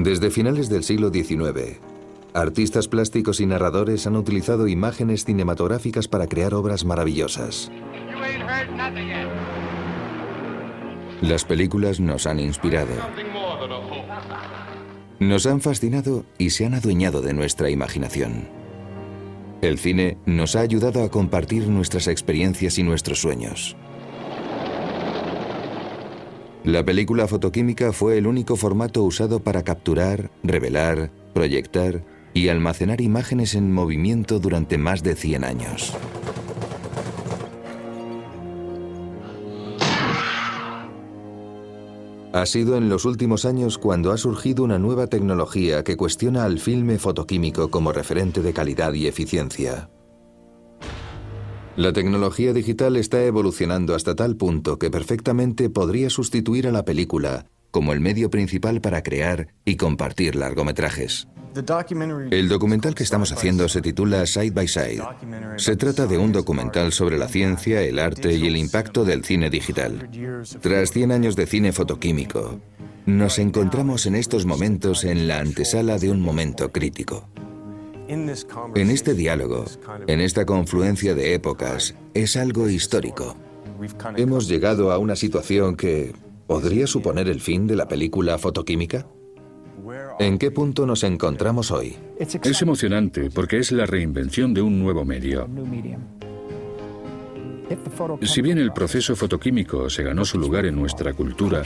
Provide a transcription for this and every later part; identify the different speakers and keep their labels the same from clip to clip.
Speaker 1: Desde finales del siglo XIX, artistas plásticos y narradores han utilizado imágenes cinematográficas para crear obras maravillosas. Las películas nos han inspirado, nos han fascinado y se han adueñado de nuestra imaginación. El cine nos ha ayudado a compartir nuestras experiencias y nuestros sueños. La película fotoquímica fue el único formato usado para capturar, revelar, proyectar y almacenar imágenes en movimiento durante más de 100 años. Ha sido en los últimos años cuando ha surgido una nueva tecnología que cuestiona al filme fotoquímico como referente de calidad y eficiencia. La tecnología digital está evolucionando hasta tal punto que perfectamente podría sustituir a la película como el medio principal para crear y compartir largometrajes. El documental que estamos haciendo se titula Side by Side. Se trata de un documental sobre la ciencia, el arte y el impacto del cine digital. Tras 100 años de cine fotoquímico, nos encontramos en estos momentos en la antesala de un momento crítico. En este diálogo, en esta confluencia de épocas, es algo histórico. Hemos llegado a una situación que podría suponer el fin de la película fotoquímica. ¿En qué punto nos encontramos hoy?
Speaker 2: Es emocionante porque es la reinvención de un nuevo medio. Si bien el proceso fotoquímico se ganó su lugar en nuestra cultura,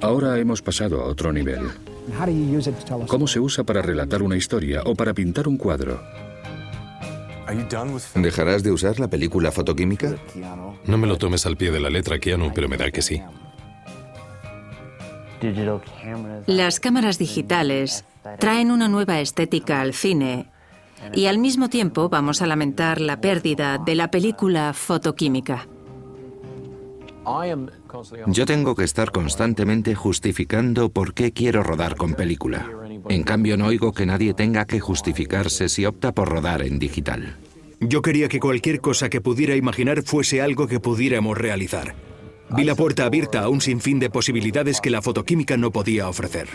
Speaker 2: ahora hemos pasado a otro nivel. ¿Cómo se usa para relatar una historia o para pintar un cuadro?
Speaker 1: ¿Dejarás de usar la película fotoquímica?
Speaker 3: No me lo tomes al pie de la letra, Keanu, pero me da que sí.
Speaker 4: Las cámaras digitales traen una nueva estética al cine y al mismo tiempo vamos a lamentar la pérdida de la película fotoquímica.
Speaker 5: Yo tengo que estar constantemente justificando por qué quiero rodar con película. En cambio, no oigo que nadie tenga que justificarse si opta por rodar en digital.
Speaker 6: Yo quería que cualquier cosa que pudiera imaginar fuese algo que pudiéramos realizar. Vi la puerta abierta a un sinfín de posibilidades que la fotoquímica no podía ofrecer.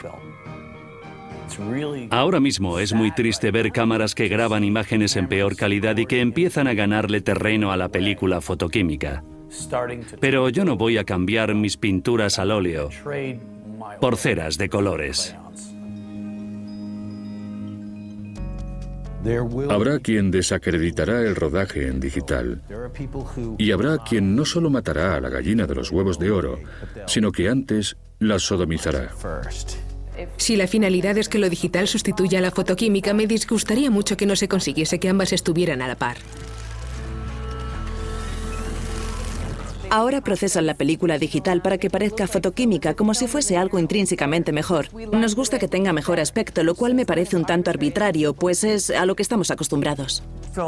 Speaker 7: Ahora mismo es muy triste ver cámaras que graban imágenes en peor calidad y que empiezan a ganarle terreno a la película fotoquímica. Pero yo no voy a cambiar mis pinturas al óleo por ceras de colores.
Speaker 2: Habrá quien desacreditará el rodaje en digital y habrá quien no solo matará a la gallina de los huevos de oro, sino que antes la sodomizará.
Speaker 8: Si la finalidad es que lo digital sustituya a la fotoquímica, me disgustaría mucho que no se consiguiese que ambas estuvieran a la par.
Speaker 9: Ahora procesan la película digital para que parezca fotoquímica, como si fuese algo intrínsecamente mejor. Nos gusta que tenga mejor aspecto, lo cual me parece un tanto arbitrario, pues es a lo que estamos acostumbrados.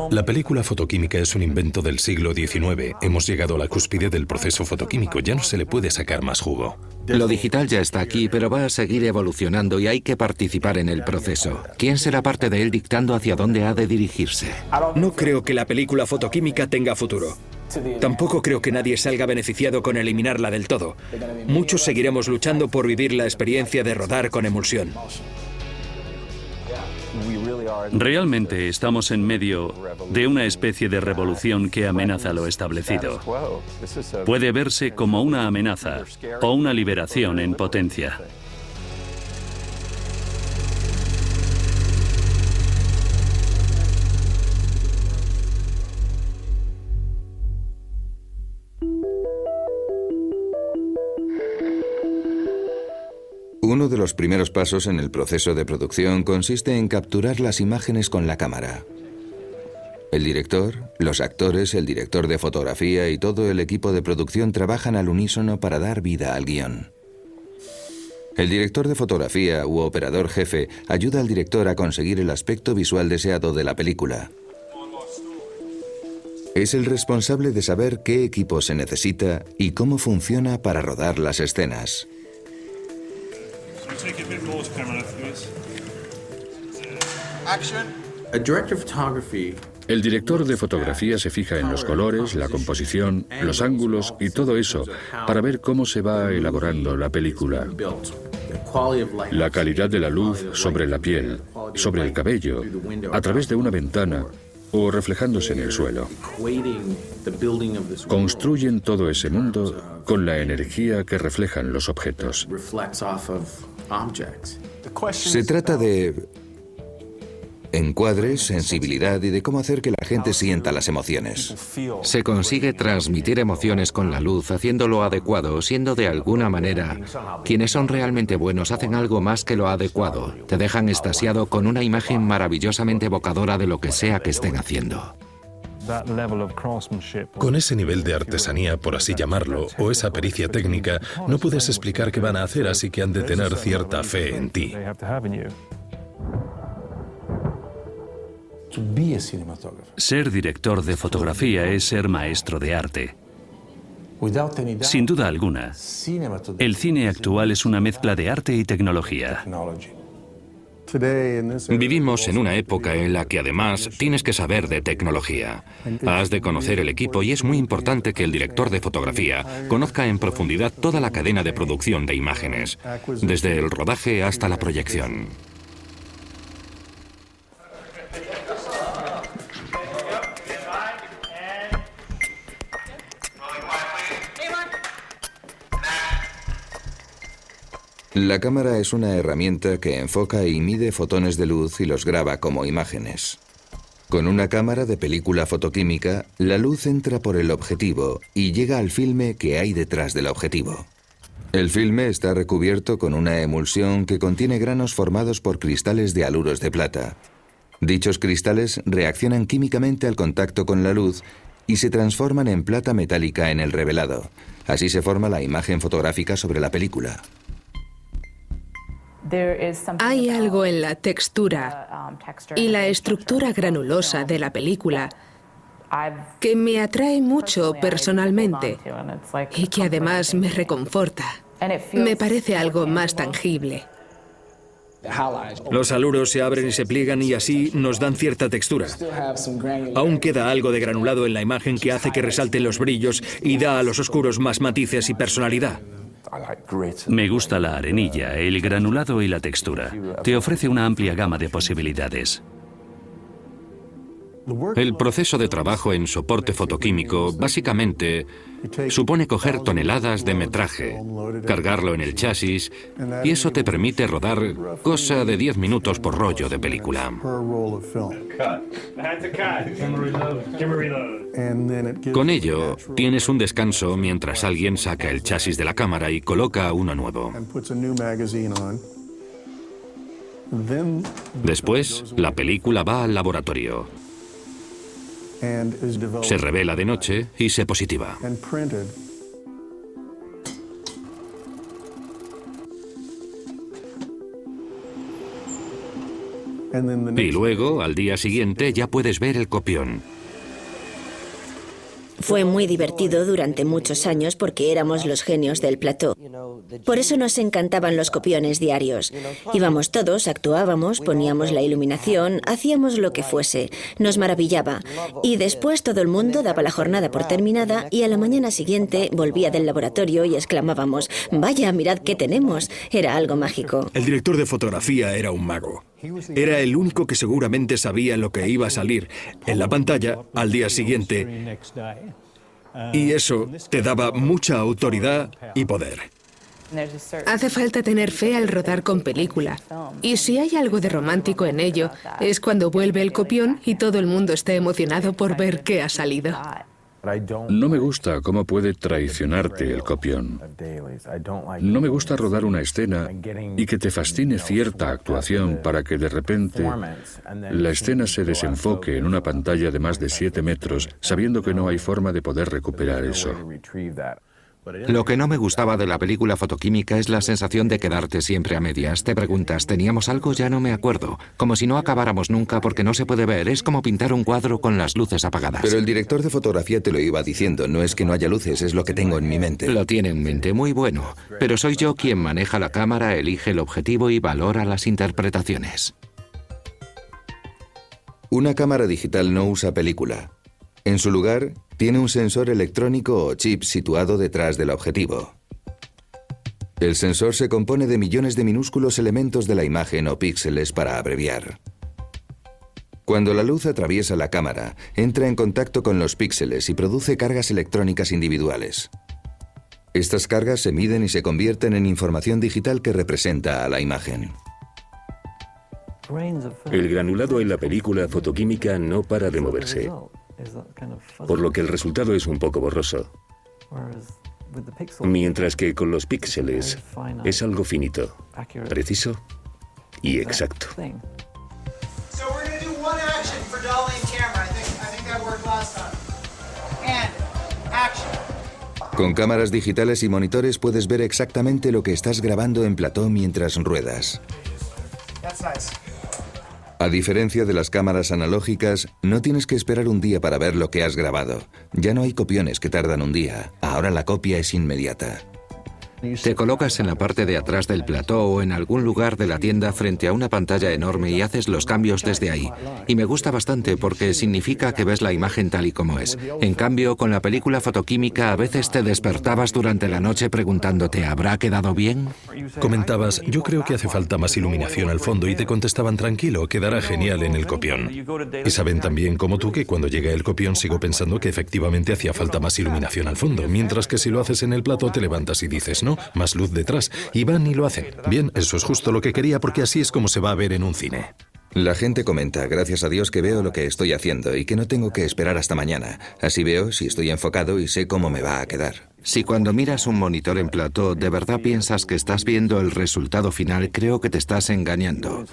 Speaker 3: La película fotoquímica es un invento del siglo XIX. Hemos llegado a la cúspide del proceso fotoquímico. Ya no se le puede sacar más jugo.
Speaker 5: Lo digital ya está aquí, pero va a seguir evolucionando y hay que participar en el proceso. ¿Quién será parte de él dictando hacia dónde ha de dirigirse?
Speaker 6: No creo que la película fotoquímica tenga futuro. Tampoco creo que nadie salga beneficiado con eliminarla del todo. Muchos seguiremos luchando por vivir la experiencia de rodar con emulsión.
Speaker 7: Realmente estamos en medio de una especie de revolución que amenaza lo establecido. Puede verse como una amenaza o una liberación en potencia.
Speaker 1: Uno de los primeros pasos en el proceso de producción consiste en capturar las imágenes con la cámara. El director, los actores, el director de fotografía y todo el equipo de producción trabajan al unísono para dar vida al guión. El director de fotografía u operador jefe ayuda al director a conseguir el aspecto visual deseado de la película. Es el responsable de saber qué equipo se necesita y cómo funciona para rodar las escenas.
Speaker 2: El director de fotografía se fija en los colores, la composición, los ángulos y todo eso para ver cómo se va elaborando la película. La calidad de la luz sobre la piel, sobre el cabello, a través de una ventana o reflejándose en el suelo. Construyen todo ese mundo con la energía que reflejan los objetos.
Speaker 1: Se trata de encuadres, sensibilidad y de cómo hacer que la gente sienta las emociones.
Speaker 5: Se consigue transmitir emociones con la luz, haciéndolo adecuado, siendo de alguna manera. Quienes son realmente buenos hacen algo más que lo adecuado. Te dejan extasiado con una imagen maravillosamente evocadora de lo que sea que estén haciendo.
Speaker 3: Con ese nivel de artesanía, por así llamarlo, o esa pericia técnica, no puedes explicar qué van a hacer, así que han de tener cierta fe en ti.
Speaker 7: Ser director de fotografía es ser maestro de arte. Sin duda alguna, el cine actual es una mezcla de arte y tecnología.
Speaker 5: Vivimos en una época en la que además tienes que saber de tecnología. Has de conocer el equipo y es muy importante que el director de fotografía conozca en profundidad toda la cadena de producción de imágenes, desde el rodaje hasta la proyección.
Speaker 1: La cámara es una herramienta que enfoca y mide fotones de luz y los graba como imágenes. Con una cámara de película fotoquímica, la luz entra por el objetivo y llega al filme que hay detrás del objetivo. El filme está recubierto con una emulsión que contiene granos formados por cristales de haluros de plata. Dichos cristales reaccionan químicamente al contacto con la luz y se transforman en plata metálica en el revelado. Así se forma la imagen fotográfica sobre la película.
Speaker 8: Hay algo en la textura y la estructura granulosa de la película que me atrae mucho personalmente y que además me reconforta. Me parece algo más tangible.
Speaker 6: Los haluros se abren y se pliegan y así nos dan cierta textura. Aún queda algo de granulado en la imagen que hace que resalten los brillos y da a los oscuros más matices y personalidad.
Speaker 7: Me gusta la arenilla, el granulado y la textura. Te ofrece una amplia gama de posibilidades.
Speaker 5: El proceso de trabajo en soporte fotoquímico básicamente supone coger toneladas de metraje, cargarlo en el chasis y eso te permite rodar cosa de 10 minutos por rollo de película. Con ello, tienes un descanso mientras alguien saca el chasis de la cámara y coloca uno nuevo. Después, la película va al laboratorio. Se revela de noche y se positiva. Y luego, al día siguiente, ya puedes ver el copión.
Speaker 10: Fue muy divertido durante muchos años porque éramos los genios del plató. Por eso nos encantaban los copiones diarios. Íbamos todos, actuábamos, poníamos la iluminación, hacíamos lo que fuese. Nos maravillaba. Y después todo el mundo daba la jornada por terminada y a la mañana siguiente volvía del laboratorio y exclamábamos: «Vaya, mirad qué tenemos». Era algo mágico.
Speaker 6: El director de fotografía era un mago. Era el único que seguramente sabía lo que iba a salir en la pantalla al día siguiente. Y eso te daba mucha autoridad y poder.
Speaker 8: Hace falta tener fe al rodar con película. Y si hay algo de romántico en ello, es cuando vuelve el copión y todo el mundo está emocionado por ver qué ha salido.
Speaker 2: No me gusta cómo puede traicionarte el copión. No me gusta rodar una escena y que te fascine cierta actuación para que de repente la escena se desenfoque en una pantalla de más de 7 metros, sabiendo que no hay forma de poder recuperar eso.
Speaker 5: Lo que no me gustaba de la película fotoquímica es la sensación de quedarte siempre a medias. Te preguntas, ¿teníamos algo? Ya no me acuerdo. Como si no acabáramos nunca porque no se puede ver. Es como pintar un cuadro con las luces apagadas.
Speaker 1: Pero el director de fotografía te lo iba diciendo. No es que no haya luces, es lo que tengo en mi mente.
Speaker 5: Lo tiene en mente, muy bueno. Pero soy yo quien maneja la cámara, elige el objetivo y valora las interpretaciones.
Speaker 1: Una cámara digital no usa película. En su lugar, tiene un sensor electrónico o chip situado detrás del objetivo. El sensor se compone de millones de minúsculos elementos de la imagen o píxeles para abreviar. Cuando la luz atraviesa la cámara, entra en contacto con los píxeles y produce cargas electrónicas individuales. Estas cargas se miden y se convierten en información digital que representa a la imagen.
Speaker 11: El granulado en la película fotoquímica no para de moverse, por lo que el resultado es un poco borroso. Mientras que con los píxeles es algo finito, preciso y exacto.
Speaker 1: Con cámaras digitales y monitores puedes ver exactamente lo que estás grabando en plató mientras ruedas. A diferencia de las cámaras analógicas, no tienes que esperar un día para ver lo que has grabado. Ya no hay copiones que tardan un día. Ahora la copia es inmediata.
Speaker 12: Te colocas en la parte de atrás del plató o en algún lugar de la tienda frente a una pantalla enorme y haces los cambios desde ahí. Y me gusta bastante porque significa que ves la imagen tal y como es. En cambio, con la película fotoquímica a veces te despertabas durante la noche preguntándote ¿habrá quedado bien?
Speaker 3: Comentabas, yo creo que hace falta más iluminación al fondo y te contestaban tranquilo, quedará genial en el copión. Y saben también como tú que cuando llega el copión sigo pensando que efectivamente hacía falta más iluminación al fondo, mientras que si lo haces en el plató te levantas y dices no, más luz detrás, y van y lo hacen. Bien, eso es justo lo que quería porque así es como se va a ver en un cine.
Speaker 1: La gente comenta, gracias a Dios que veo lo que estoy haciendo y que no tengo que esperar hasta mañana. Así veo si estoy enfocado y sé cómo me va a quedar.
Speaker 12: Si cuando miras un monitor en plató de verdad piensas que estás viendo el resultado final, creo que te estás engañando.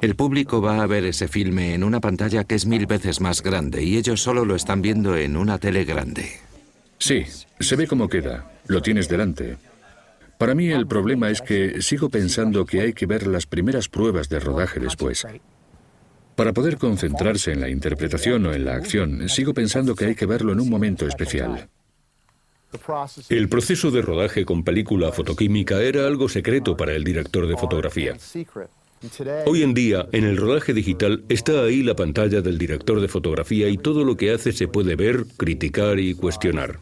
Speaker 12: El público va a ver ese filme en una pantalla que es 1000 veces más grande y ellos solo lo están viendo en una tele grande.
Speaker 2: Sí, se ve cómo queda. Lo tienes delante. Para mí el problema es que sigo pensando que hay que ver las primeras pruebas de rodaje después. Para poder concentrarse en la interpretación o en la acción, sigo pensando que hay que verlo en un momento especial.
Speaker 11: El proceso de rodaje con película fotoquímica era algo secreto para el director de fotografía. Hoy en día, en el rodaje digital, está ahí la pantalla del director de fotografía y todo lo que hace se puede ver, criticar y cuestionar.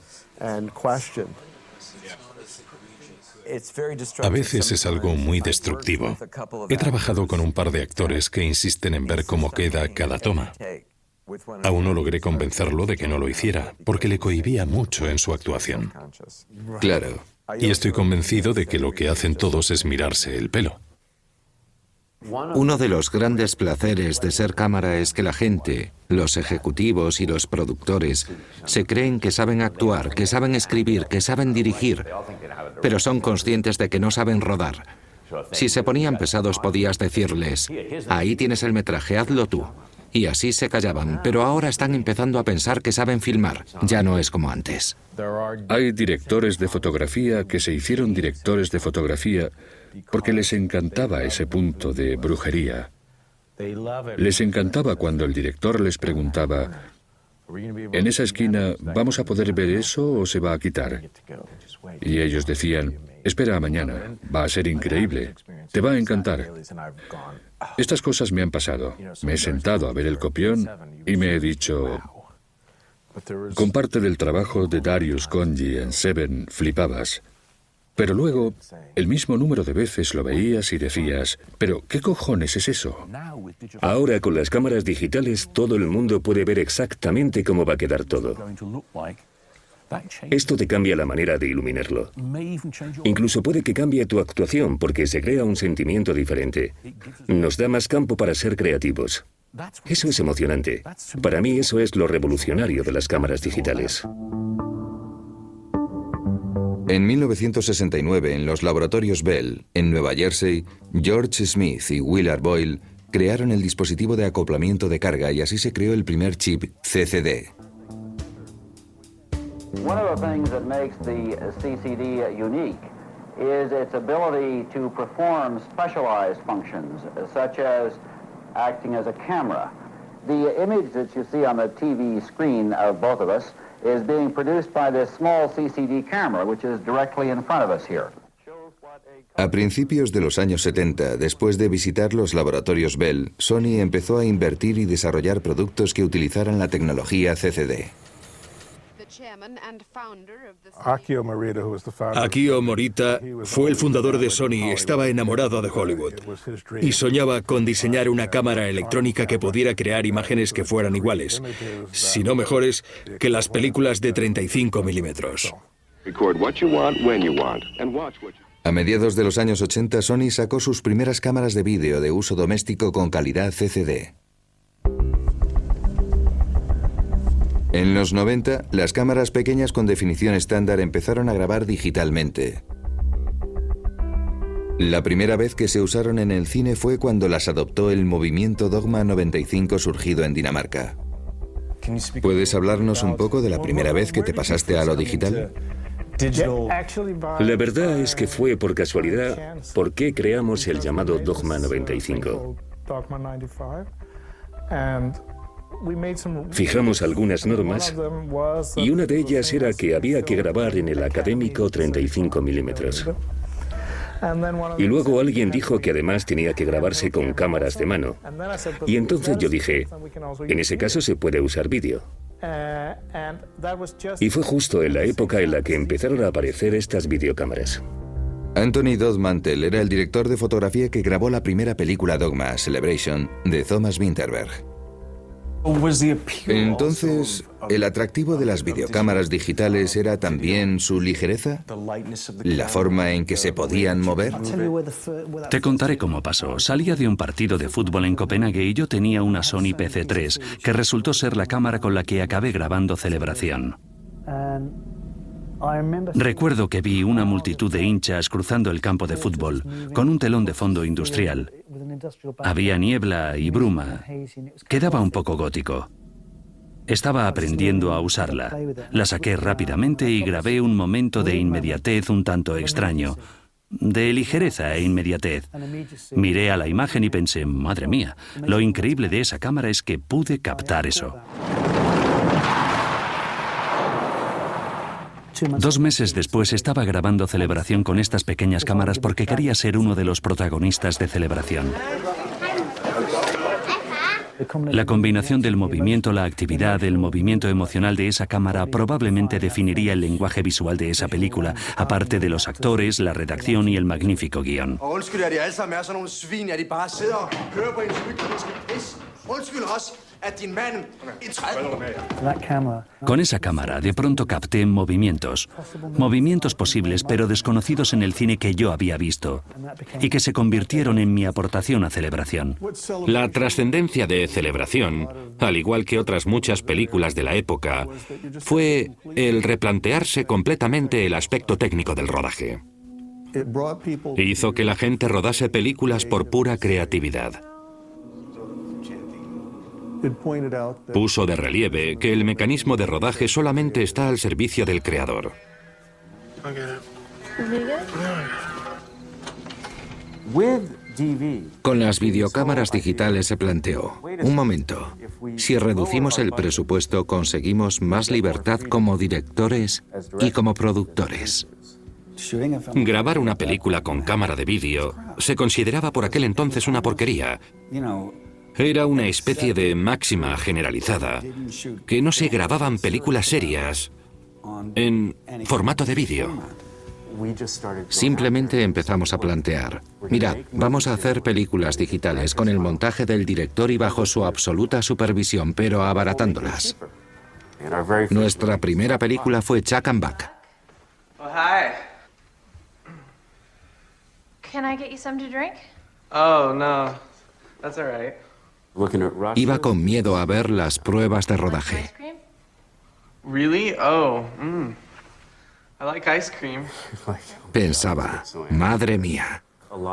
Speaker 3: A veces es algo muy destructivo. He trabajado con un par de actores que insisten en ver cómo queda cada toma. Aún no logré convencerlo de que no lo hiciera, porque le cohibía mucho en su actuación.
Speaker 1: Claro.
Speaker 3: Y estoy convencido de que lo que hacen todos es mirarse el pelo.
Speaker 12: Uno de los grandes placeres de ser cámara es que la gente, los ejecutivos y los productores, se creen que saben actuar, que saben escribir, que saben dirigir, pero son conscientes de que no saben rodar. Si se ponían pesados podías decirles, ahí tienes el metraje, hazlo tú. Y así se callaban, pero ahora están empezando a pensar que saben filmar. Ya no es como antes.
Speaker 2: Hay directores de fotografía que se hicieron directores de fotografía porque les encantaba ese punto de brujería. Les encantaba cuando el director les preguntaba, en esa esquina, ¿vamos a poder ver eso o se va a quitar? Y ellos decían, espera a mañana, va a ser increíble, te va a encantar. Estas cosas me han pasado. Me he sentado a ver el copión y me he dicho, con parte del trabajo de Darius Khondji en Seven flipabas. Pero luego, el mismo número de veces lo veías y decías, ¿pero qué cojones es eso?
Speaker 11: Ahora con las cámaras digitales todo el mundo puede ver exactamente cómo va a quedar todo. Esto te cambia la manera de iluminarlo. Incluso puede que cambie tu actuación porque se crea un sentimiento diferente. Nos da más campo para ser creativos. Eso es emocionante. Para mí eso es lo revolucionario de las cámaras digitales.
Speaker 1: En 1969, en los laboratorios Bell, en Nueva Jersey, George Smith y Willard Boyle crearon el dispositivo de acoplamiento de carga y así se creó el primer chip CCD.
Speaker 13: One of the things that makes the CCD unique is its ability to perform specialized functions, such as acting as a camera. The image that you see on the TV screen of both of us is being produced by this small CCD camera, which is directly in front of us here.
Speaker 1: A principios de los años 70, después de visitar los laboratorios Bell, Sony empezó a invertir y desarrollar productos que utilizaran la tecnología CCD.
Speaker 6: Akio Morita fue el fundador de Sony, estaba enamorado de Hollywood y soñaba con diseñar una cámara electrónica que pudiera crear imágenes que fueran iguales, si no mejores, que las películas de 35 milímetros.
Speaker 1: A mediados de los años 80, Sony sacó sus primeras cámaras de vídeo de uso doméstico con calidad CCD. En los 90, las cámaras pequeñas con definición estándar empezaron a grabar digitalmente. La primera vez que se usaron en el cine fue cuando las adoptó el movimiento Dogma 95 surgido en Dinamarca. ¿Puedes hablarnos un poco de la primera vez que te pasaste a lo digital?
Speaker 11: La verdad es que fue por casualidad porque creamos el llamado Dogma 95. Fijamos algunas normas y una de ellas era que había que grabar en el académico 35 milímetros. Y luego alguien dijo que además tenía que grabarse con cámaras de mano. Y entonces yo dije, en ese caso se puede usar vídeo. Y fue justo en la época en la que empezaron a aparecer estas videocámaras.
Speaker 1: Anthony Dodd Mantel era el director de fotografía que grabó la primera película Dogma, Celebration, de Thomas Vinterberg. Entonces, ¿el atractivo de las videocámaras digitales era también su ligereza? ¿La forma en que se podían mover?
Speaker 7: Te contaré cómo pasó. Salía de un partido de fútbol en Copenhague y yo tenía una Sony PC3, que resultó ser la cámara con la que acabé grabando Celebración. Recuerdo que vi una multitud de hinchas cruzando el campo de fútbol, con un telón de fondo industrial. Había niebla y bruma. Quedaba un poco gótico. Estaba aprendiendo a usarla. La saqué rápidamente y grabé un momento de inmediatez un tanto extraño. De ligereza e inmediatez. Miré a la imagen y pensé, madre mía, lo increíble de esa cámara es que pude captar eso. 2 meses después estaba grabando Celebración con estas pequeñas cámaras porque quería ser uno de los protagonistas de Celebración. La combinación del movimiento, la actividad, el movimiento emocional de esa cámara probablemente definiría el lenguaje visual de esa película, aparte de los actores, la redacción y el magnífico guión. Con esa cámara de pronto capté movimientos posibles pero desconocidos en el cine que yo había visto y que se convirtieron en mi aportación a Celebración.
Speaker 5: La trascendencia de Celebración, al igual que otras muchas películas de la época, fue el replantearse completamente el aspecto técnico del rodaje. Hizo que la gente rodase películas por pura creatividad. Puso de relieve que el mecanismo de rodaje solamente está al servicio del creador.
Speaker 12: Con las videocámaras digitales se planteó, un momento, si reducimos el presupuesto conseguimos más libertad como directores y como productores.
Speaker 5: Grabar una película con cámara de vídeo se consideraba por aquel entonces una porquería. Era una especie de máxima generalizada, que no se grababan películas serias en formato de vídeo.
Speaker 12: Simplemente empezamos a plantear, mirad, vamos a hacer películas digitales con el montaje del director y bajo su absoluta supervisión, pero abaratándolas. Nuestra primera película fue Chuck and Buck.
Speaker 14: Oh, hi. Can I get you some to drink? Oh, no. That's all right.
Speaker 12: Iba con miedo a ver las pruebas de rodaje.
Speaker 14: Really? Oh, I like ice cream.
Speaker 12: Pensaba, madre mía,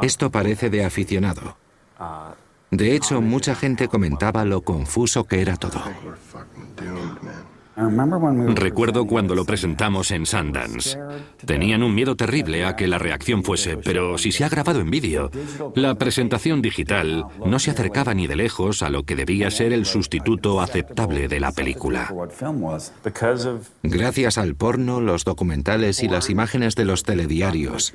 Speaker 12: esto parece de aficionado. De hecho, mucha gente comentaba lo confuso que era todo.
Speaker 5: Recuerdo cuando lo presentamos en Sundance. Tenían un miedo terrible a que la reacción fuese, pero si se ha grabado en vídeo, la presentación digital no se acercaba ni de lejos a lo que debía ser el sustituto aceptable de la película.
Speaker 12: Gracias al porno, los documentales y las imágenes de los telediarios,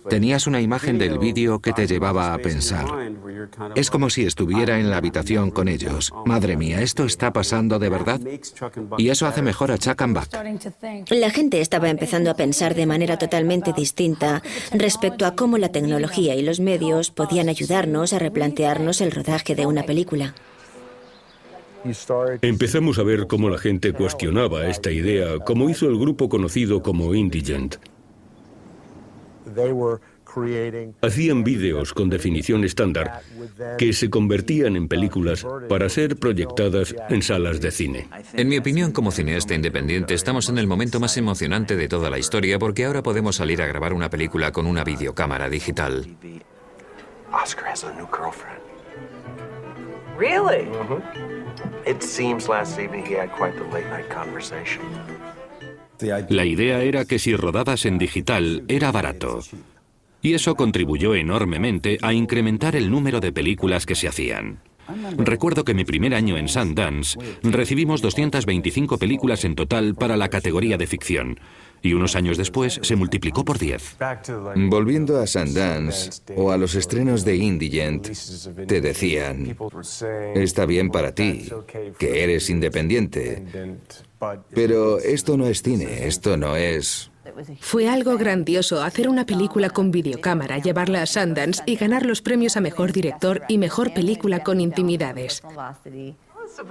Speaker 12: tenías una imagen del vídeo que te llevaba a pensar. Es como si estuviera en la habitación con ellos. Madre mía, ¿esto está pasando de verdad? Y eso hace mejor a Chuck and Buck.
Speaker 10: La gente estaba empezando a pensar de manera totalmente distinta respecto a cómo la tecnología y los medios podían ayudarnos a replantearnos el rodaje de una película.
Speaker 11: Empezamos a ver cómo la gente cuestionaba esta idea, como hizo el grupo conocido como Indigent. Hacían vídeos con definición estándar que se convertían en películas para ser proyectadas en salas de cine.
Speaker 15: En mi opinión, como cineasta independiente, estamos en el momento más emocionante de toda la historia porque ahora podemos salir a grabar una película con una videocámara digital.
Speaker 16: Oscar has a new girlfriend. Really? It seems last evening he had quite the late night conversation.
Speaker 5: La idea era que si rodabas en digital era barato. Y eso contribuyó enormemente a incrementar el número de películas que se hacían. Recuerdo que mi primer año en Sundance recibimos 225 películas en total para la categoría de ficción. Y unos años después se multiplicó por 10.
Speaker 1: Volviendo a Sundance o a los estrenos de Indigent, te decían, está bien para ti, que eres independiente, pero esto no es cine, esto no es...
Speaker 8: Fue algo grandioso hacer una película con videocámara, llevarla a Sundance y ganar los premios a Mejor Director y Mejor Película con Intimidades.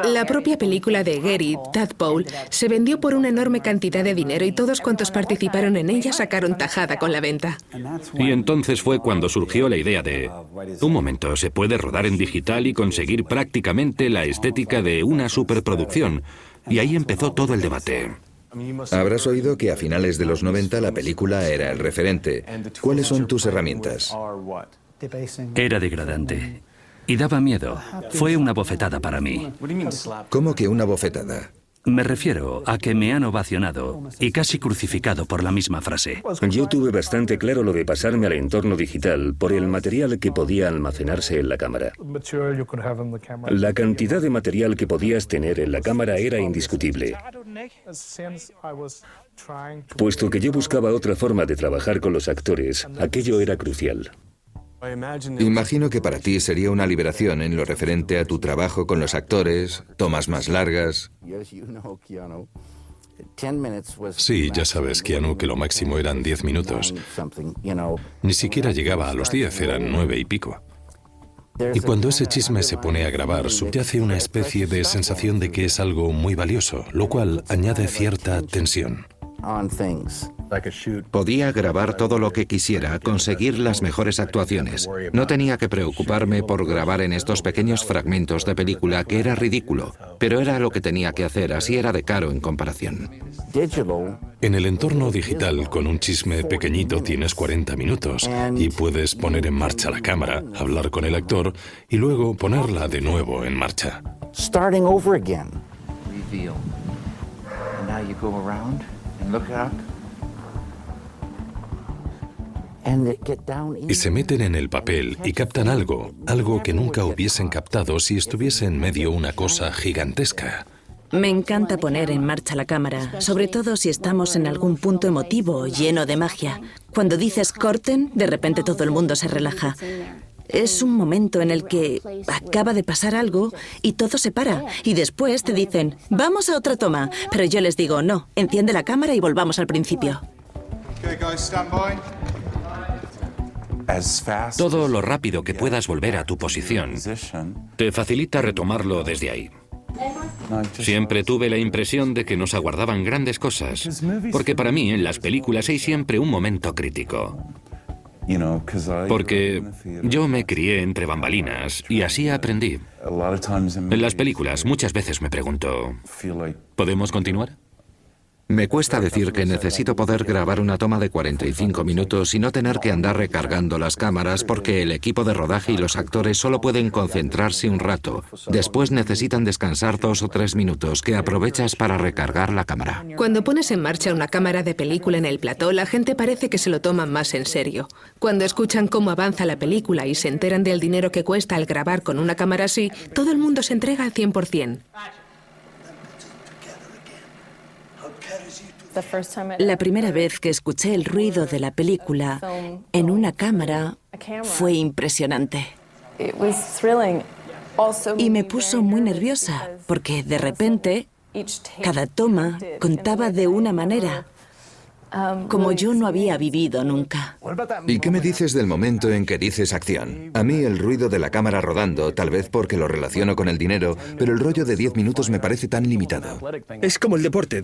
Speaker 8: La propia película de Gary, Tadpole, se vendió por una enorme cantidad de dinero y todos cuantos participaron en ella sacaron tajada con la venta.
Speaker 5: Y entonces fue cuando surgió la idea de, un momento, se puede rodar en digital y conseguir prácticamente la estética de una superproducción. Y ahí empezó todo el debate.
Speaker 1: Habrás oído que a finales de los 90 la película era el referente. ¿Cuáles son tus herramientas?
Speaker 7: Era degradante. Y daba miedo. Fue una bofetada para mí.
Speaker 1: ¿Cómo que una bofetada?
Speaker 7: Me refiero a que me han ovacionado y casi crucificado por la misma frase.
Speaker 11: Yo tuve bastante claro lo de pasarme al entorno digital por el material que podía almacenarse en la cámara. La cantidad de material que podías tener en la cámara era indiscutible. Puesto que yo buscaba otra forma de trabajar con los actores, aquello era crucial.
Speaker 1: Imagino que para ti sería una liberación en lo referente a tu trabajo con los actores, tomas más largas.
Speaker 3: Sí, ya sabes, Keanu, que lo máximo eran 10 minutos. Ni siquiera llegaba a los 10, eran 9 y pico. Y cuando ese chisme se pone a grabar, subyace una especie de sensación de que es algo muy valioso, lo cual añade cierta tensión.
Speaker 12: Podía grabar todo lo que quisiera, conseguir las mejores actuaciones. No tenía que preocuparme por grabar en estos pequeños fragmentos de película, que era ridículo, pero era lo que tenía que hacer, así era de caro en comparación.
Speaker 3: En el entorno digital, con un chisme pequeñito tienes 40 minutos y puedes poner en marcha la cámara, hablar con el actor y luego ponerla de nuevo en marcha.
Speaker 17: Starting over again. Reveal. And now you go around and look out.
Speaker 3: Y se meten en el papel y captan algo que nunca hubiesen captado si estuviese en medio una cosa gigantesca.
Speaker 9: Me encanta poner en marcha la cámara, sobre todo si estamos en algún punto emotivo, lleno de magia. Cuando dices corten, de repente todo el mundo se relaja. Es un momento en el que acaba de pasar algo y todo se para. Y después te dicen, vamos a otra toma. Pero yo les digo, no, enciende la cámara y volvamos al principio.
Speaker 5: Todo lo rápido que puedas volver a tu posición te facilita retomarlo desde ahí. Siempre tuve la impresión de que nos aguardaban grandes cosas, porque para mí en las películas hay siempre un momento crítico. Porque yo me crié entre bambalinas y así aprendí. En las películas muchas veces me pregunto, ¿podemos continuar?
Speaker 12: Me cuesta decir que necesito poder grabar una toma de 45 minutos y no tener que andar recargando las cámaras porque el equipo de rodaje y los actores solo pueden concentrarse un rato. Después necesitan descansar 2 o 3 minutos que aprovechas para recargar la cámara.
Speaker 8: Cuando pones en marcha una cámara de película en el plató, la gente parece que se lo toman más en serio. Cuando escuchan cómo avanza la película y se enteran del dinero que cuesta al grabar con una cámara así, todo el mundo se entrega al 100%.
Speaker 9: La primera vez que escuché el ruido de la película en una cámara fue impresionante. Y me puso muy nerviosa, porque de repente Cada toma contaba de una manera, como yo no había vivido nunca.
Speaker 1: ¿Y qué me dices del momento en que dices acción? A mí el ruido de la cámara rodando, tal vez porque lo relaciono con el dinero, pero el rollo de 10 minutos me parece tan limitado.
Speaker 6: Es como el deporte.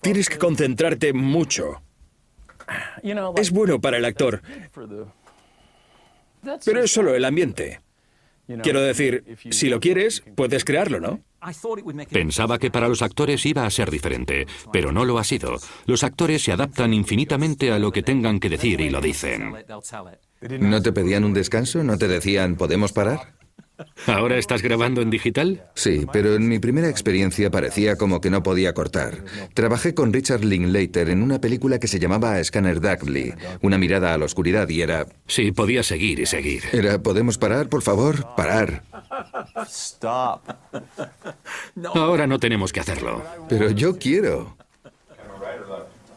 Speaker 6: Tienes que concentrarte mucho. Es bueno para el actor, pero es solo el ambiente. Quiero decir, si lo quieres, puedes crearlo, ¿no?
Speaker 5: Pensaba que para los actores iba a ser diferente, pero no lo ha sido. Los actores se adaptan infinitamente a lo que tengan que decir y lo dicen.
Speaker 1: ¿No te pedían un descanso? ¿No te decían, ¿podemos parar?
Speaker 5: ¿Ahora estás grabando en digital?
Speaker 1: Sí, pero en mi primera experiencia parecía como que no podía cortar. Trabajé con Richard Linklater en una película que se llamaba Scanner Darkly, una mirada a la oscuridad, y era...
Speaker 5: Sí, podía seguir y seguir.
Speaker 1: Era, ¿podemos parar, por favor? Parar.
Speaker 17: Stop.
Speaker 5: Ahora no tenemos que hacerlo.
Speaker 1: Pero yo quiero.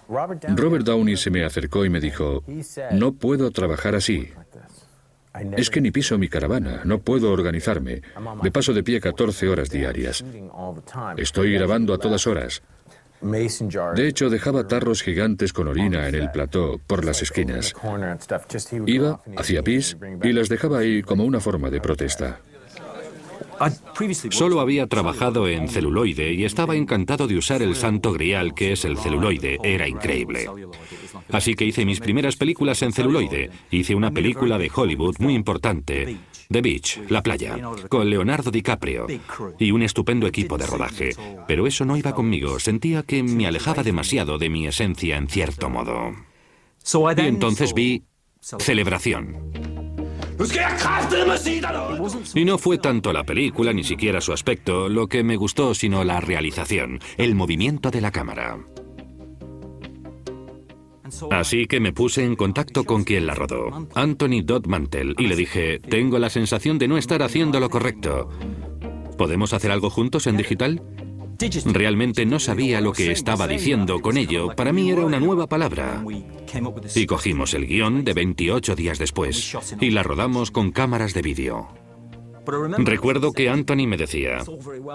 Speaker 2: Robert Downey se me acercó y me dijo, no puedo trabajar así. Es que ni piso mi caravana, no puedo organizarme. Me paso de pie 14 horas diarias. Estoy grabando a todas horas. De hecho, dejaba tarros gigantes con orina en el plató por las esquinas. Iba, hacía pis y las dejaba ahí como una forma de protesta.
Speaker 5: Solo había trabajado en celuloide y estaba encantado de usar el santo grial que es el celuloide. Era increíble. Así que hice mis primeras películas en celuloide. Hice una película de Hollywood muy importante, The Beach, La Playa, con Leonardo DiCaprio y un estupendo equipo de rodaje. Pero eso no iba conmigo. Sentía que me alejaba demasiado de mi esencia en cierto modo. Y entonces vi Celebración. Y no fue tanto la película, ni siquiera su aspecto, lo que me gustó, sino la realización, el movimiento de la cámara. Así que me puse en contacto con quien la rodó, Anthony Dodd Mantel, y le dije, tengo la sensación de no estar haciendo lo correcto. ¿Podemos hacer algo juntos en digital? Realmente no sabía lo que estaba diciendo con ello. Para mí era una nueva palabra. Y cogimos el guión de 28 días después y la rodamos con cámaras de vídeo. Recuerdo que Anthony me decía,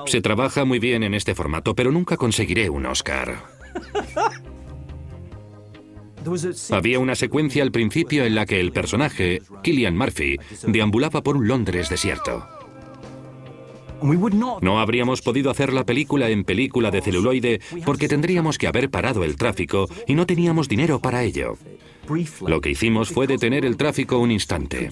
Speaker 5: se trabaja muy bien en este formato, pero nunca conseguiré un Oscar. Había una secuencia al principio en la que el personaje, Cillian Murphy, deambulaba por un Londres desierto. No habríamos podido hacer la película en película de celuloide porque tendríamos que haber parado el tráfico y no teníamos dinero para ello. Lo que hicimos fue detener el tráfico un instante.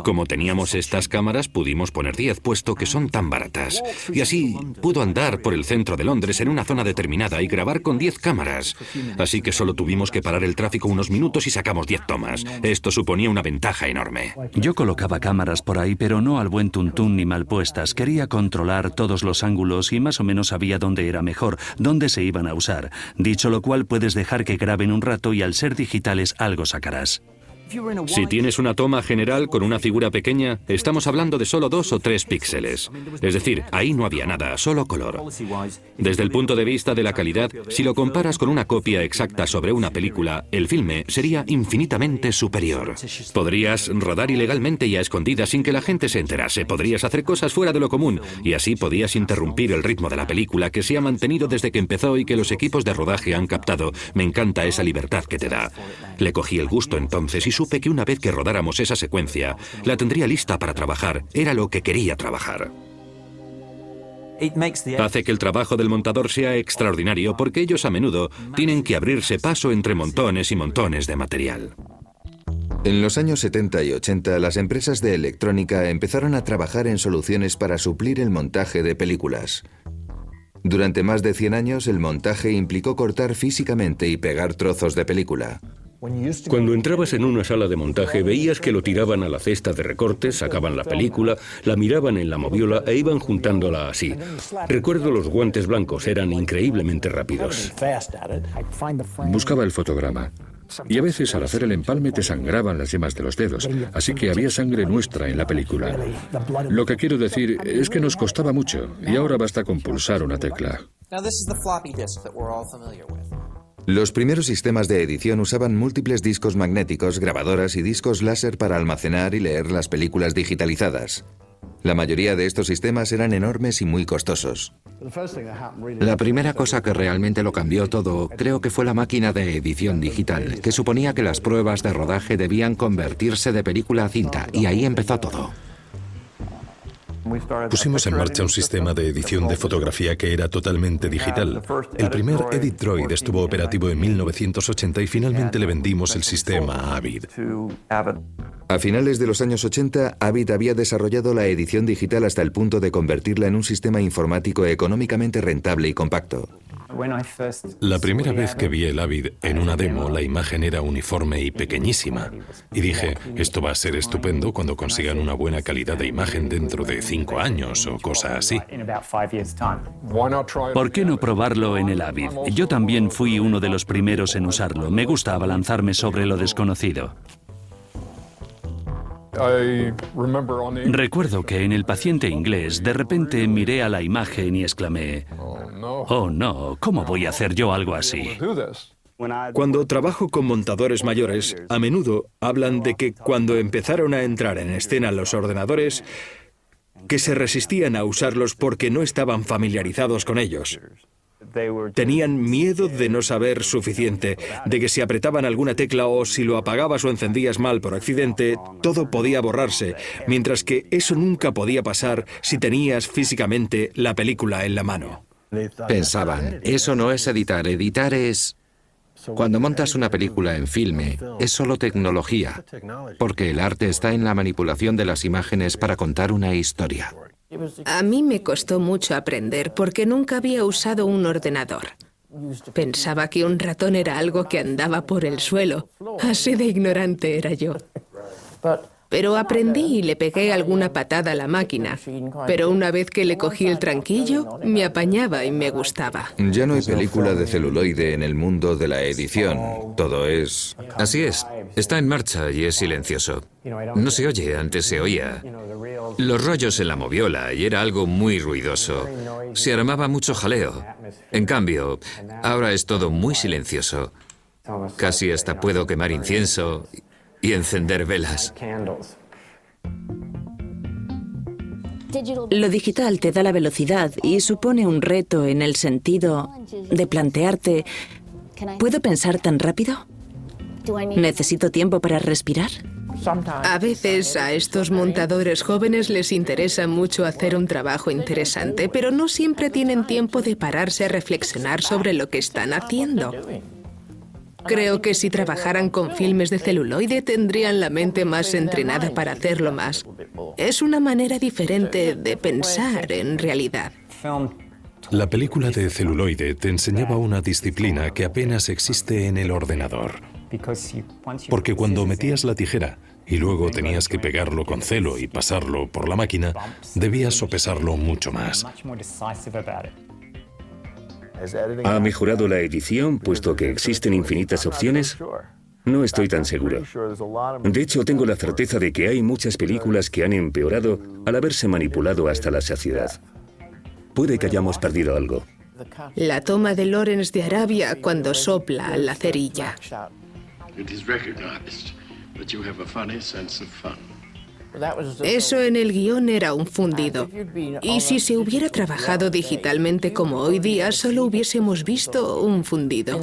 Speaker 5: Como teníamos estas cámaras, pudimos poner 10, puesto que son tan baratas. Y así pudo andar por el centro de Londres en una zona determinada y grabar con 10 cámaras. Así que solo tuvimos que parar el tráfico unos minutos y sacamos 10 tomas. Esto suponía una ventaja enorme.
Speaker 7: Yo colocaba cámaras por ahí, pero no al buen tuntún ni mal puestas. Quería controlar todos los ángulos y más o menos sabía dónde era mejor, dónde se iban a usar. Dicho lo cual, puedes dejar que graben un rato y al ser digitales algo sacarás.
Speaker 5: Si tienes una toma general con una figura pequeña, estamos hablando de solo 2 o 3 píxeles. Es decir, ahí no había nada, solo color. Desde el punto de vista de la calidad, si lo comparas con una copia exacta sobre una película, el filme sería infinitamente superior. Podrías rodar ilegalmente y a escondidas sin que la gente se enterase. Podrías hacer cosas fuera de lo común y así podías interrumpir el ritmo de la película que se ha mantenido desde que empezó y que los equipos de rodaje han captado. Me encanta esa libertad que te da. Le cogí el gusto entonces y supe que una vez que rodáramos esa secuencia, la tendría lista para trabajar. Era lo que quería trabajar. Hace que el trabajo del montador sea extraordinario porque ellos a menudo tienen que abrirse paso entre montones y montones de material.
Speaker 1: En los años 70 y 80, las empresas de electrónica empezaron a trabajar en soluciones para suplir el montaje de películas. Durante más de 100 años, el montaje implicó cortar físicamente y pegar trozos de película.
Speaker 11: Cuando entrabas en una sala de montaje, veías que lo tiraban a la cesta de recortes, sacaban la película, la miraban en la moviola e iban juntándola así. Recuerdo los guantes blancos, eran increíblemente rápidos.
Speaker 2: Buscaba el fotograma. Y a veces al hacer el empalme te sangraban las yemas de los dedos, así que había sangre nuestra en la película. Lo que quiero decir es que nos costaba mucho y ahora basta con pulsar una tecla.
Speaker 1: Los primeros sistemas de edición usaban múltiples discos magnéticos, grabadoras y discos láser para almacenar y leer las películas digitalizadas. La mayoría de estos sistemas eran enormes y muy costosos.
Speaker 12: La primera cosa que realmente lo cambió todo creo que fue la máquina de edición digital, que suponía que las pruebas de rodaje debían convertirse de película a cinta, y ahí empezó todo.
Speaker 3: Pusimos en marcha un sistema de edición de fotografía que era totalmente digital. El primer Edit Droid estuvo operativo en 1980 y finalmente le vendimos el sistema a Avid.
Speaker 1: A finales de los años 80, Avid había desarrollado la edición digital hasta el punto de convertirla en un sistema informático económicamente rentable y compacto.
Speaker 3: La primera vez que vi el Avid en una demo, la imagen era uniforme y pequeñísima. Y dije, esto va a ser estupendo cuando consigan una buena calidad de imagen dentro de 5 años o cosa así.
Speaker 7: ¿Por qué no probarlo en el Avid? Yo también fui uno de los primeros en usarlo. Me gusta abalanzarme sobre lo desconocido. Recuerdo que en El paciente inglés de repente miré a la imagen y exclamé, oh no, ¿cómo voy a hacer yo algo así?
Speaker 6: Cuando trabajo con montadores mayores, a menudo hablan de que cuando empezaron a entrar en escena los ordenadores, que se resistían a usarlos porque no estaban familiarizados con ellos. Tenían miedo de no saber suficiente, de que si apretaban alguna tecla o si lo apagabas o encendías mal por accidente, todo podía borrarse, mientras que eso nunca podía pasar si tenías físicamente la película en la mano.
Speaker 12: Pensaban, eso no es editar, editar es... Cuando montas una película en filme, es solo tecnología, porque el arte está en la manipulación de las imágenes para contar una historia.
Speaker 8: A mí me costó mucho aprender porque nunca había usado un ordenador. Pensaba que un ratón era algo que andaba por el suelo. Así de ignorante era yo. Pero aprendí y le pegué alguna patada a la máquina. Pero una vez que le cogí el tranquillo, me apañaba y me gustaba.
Speaker 1: Ya no hay película de celuloide en el mundo de la edición. Todo es...
Speaker 15: Así es. Está en marcha y es silencioso. No se oye, antes se oía. Los rollos en la moviola y era algo muy ruidoso. Se armaba mucho jaleo. En cambio, ahora es todo muy silencioso. Casi hasta puedo quemar incienso y encender velas.
Speaker 9: Lo digital te da la velocidad y supone un reto en el sentido de plantearte, ¿puedo pensar tan rápido? ¿Necesito tiempo para respirar?
Speaker 8: A veces a estos montadores jóvenes les interesa mucho hacer un trabajo interesante, pero no siempre tienen tiempo de pararse a reflexionar sobre lo que están haciendo. Creo que si trabajaran con filmes de celuloide tendrían la mente más entrenada para hacerlo más. Es una manera diferente de pensar en realidad.
Speaker 3: La película de celuloide te enseñaba una disciplina que apenas existe en el ordenador. Porque cuando metías la tijera y luego tenías que pegarlo con celo y pasarlo por la máquina, debías sopesarlo mucho más.
Speaker 11: ¿Ha mejorado la edición, puesto que existen infinitas opciones? No estoy tan seguro. De hecho, tengo la certeza de que hay muchas películas que han empeorado al haberse manipulado hasta la saciedad. Puede que hayamos perdido algo.
Speaker 8: La toma de Lawrence de Arabia cuando sopla la cerilla. Eso en el guión era un fundido. Y si se hubiera trabajado digitalmente como hoy día, solo hubiésemos visto un fundido.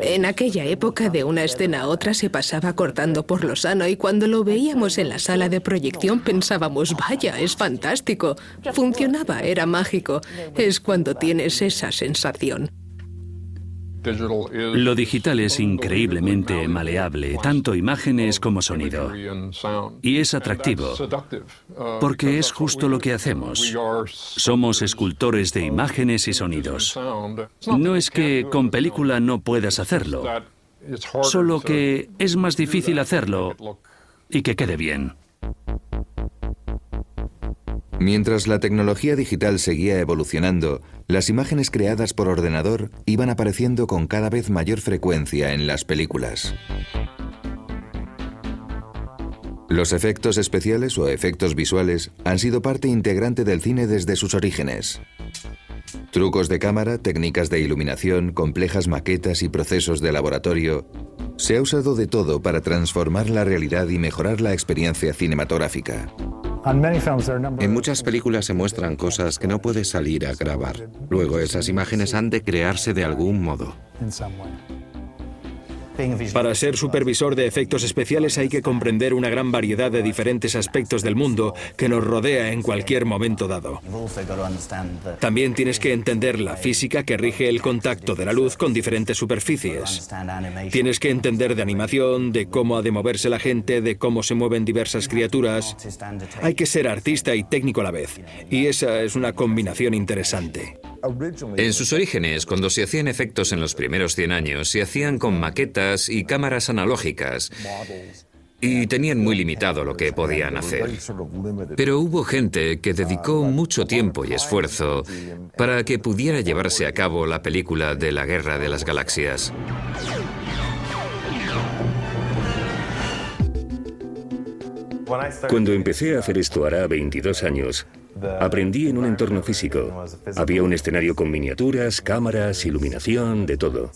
Speaker 8: En aquella época, de una escena a otra se pasaba cortando por lo sano y cuando lo veíamos en la sala de proyección pensábamos, vaya, es fantástico. Funcionaba, era mágico. Es cuando tienes esa sensación.
Speaker 7: Lo digital es increíblemente maleable, tanto imágenes como sonido. Y es atractivo, porque es justo lo que hacemos. Somos escultores de imágenes y sonidos. No es que con película no puedas hacerlo, solo que es más difícil hacerlo y que quede bien.
Speaker 1: Mientras la tecnología digital seguía evolucionando, las imágenes creadas por ordenador iban apareciendo con cada vez mayor frecuencia en las películas. Los efectos especiales o efectos visuales han sido parte integrante del cine desde sus orígenes. Trucos de cámara, técnicas de iluminación, complejas maquetas y procesos de laboratorio. Se ha usado de todo para transformar la realidad y mejorar la experiencia cinematográfica.
Speaker 12: En muchas películas se muestran cosas que no puedes salir a grabar. Luego esas imágenes han de crearse de algún modo.
Speaker 6: Para ser supervisor de efectos especiales hay que comprender una gran variedad de diferentes aspectos del mundo que nos rodea en cualquier momento dado. También tienes que entender la física que rige el contacto de la luz con diferentes superficies. Tienes que entender de animación, de cómo ha de moverse la gente, de cómo se mueven diversas criaturas. Hay que ser artista y técnico a la vez, y esa es una combinación interesante.
Speaker 15: En sus orígenes, cuando se hacían efectos en los primeros 100 años, se hacían con maquetas y cámaras analógicas. Y tenían muy limitado lo que podían hacer. Pero hubo gente que dedicó mucho tiempo y esfuerzo para que pudiera llevarse a cabo la película de la Guerra de las Galaxias.
Speaker 11: Cuando empecé a hacer esto hará 22 años, aprendí en un entorno físico. Había un escenario con miniaturas, cámaras, iluminación, de todo.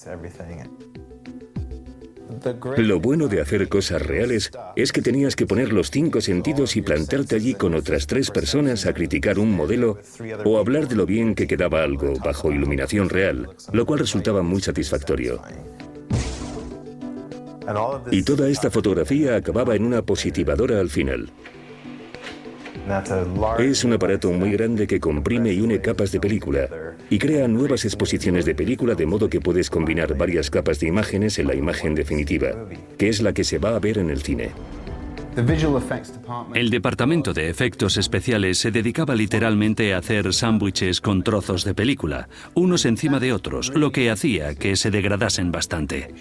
Speaker 11: Lo bueno de hacer cosas reales es que tenías que poner los 5 sentidos y plantarte allí con otras 3 personas a criticar un modelo o hablar de lo bien que quedaba algo bajo iluminación real, lo cual resultaba muy satisfactorio. Y toda esta fotografía acababa en una positivadora al final. Es un aparato muy grande que comprime y une capas de película y crea nuevas exposiciones de película, de modo que puedes combinar varias capas de imágenes en la imagen definitiva, que es la que se va a ver en el cine.
Speaker 7: El departamento de efectos especiales se dedicaba literalmente a hacer sándwiches con trozos de película, unos encima de otros, lo que hacía que se degradasen bastante.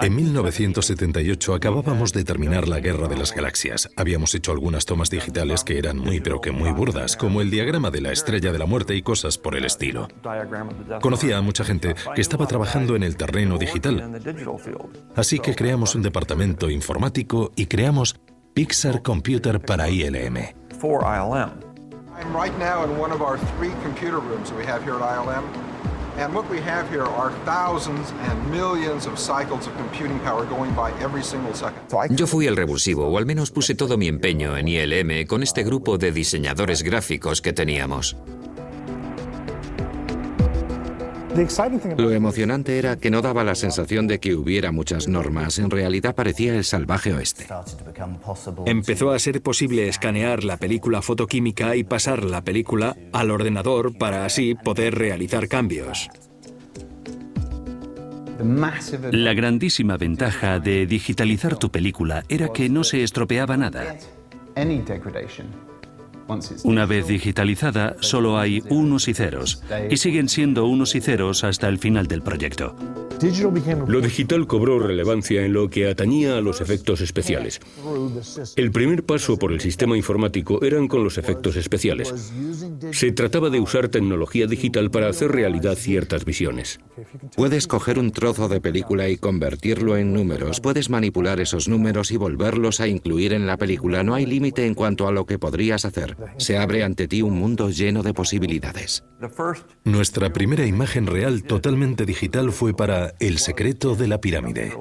Speaker 3: En 1978 acabábamos de terminar la Guerra de las Galaxias. Habíamos hecho algunas tomas digitales que eran muy burdas, como el diagrama de la Estrella de la Muerte y cosas por el estilo. Conocía a mucha gente que estaba trabajando en el terreno digital. Así que creamos un departamento informático y creamos Pixar Computer para ILM.
Speaker 18: I'm right now in one of our 3 computer rooms that we have here at ILM. And what we have here are thousands and millions of cycles of computing power going by every single second.
Speaker 15: Yo fui el revulsivo, o al menos puse todo mi empeño en ILM con este grupo de diseñadores gráficos que teníamos.
Speaker 12: Lo emocionante era que no daba la sensación de que hubiera muchas normas, en realidad parecía el salvaje oeste.
Speaker 6: Empezó a ser posible escanear la película fotoquímica y pasar la película al ordenador para así poder realizar cambios.
Speaker 7: La grandísima ventaja de digitalizar tu película era que no se estropeaba nada. Una vez digitalizada, solo hay unos y ceros, y siguen siendo unos y ceros hasta el final del proyecto.
Speaker 11: Lo digital cobró relevancia en lo que atañía a los efectos especiales. El primer paso por el sistema informático eran con los efectos especiales. Se trataba de usar tecnología digital para hacer realidad ciertas visiones.
Speaker 12: Puedes coger un trozo de película y convertirlo en números. Puedes manipular esos números y volverlos a incluir en la película. No hay límite en cuanto a lo que podrías hacer. Se abre ante ti un mundo lleno de posibilidades.
Speaker 3: Nuestra primera imagen real totalmente digital fue para El secreto de la pirámide.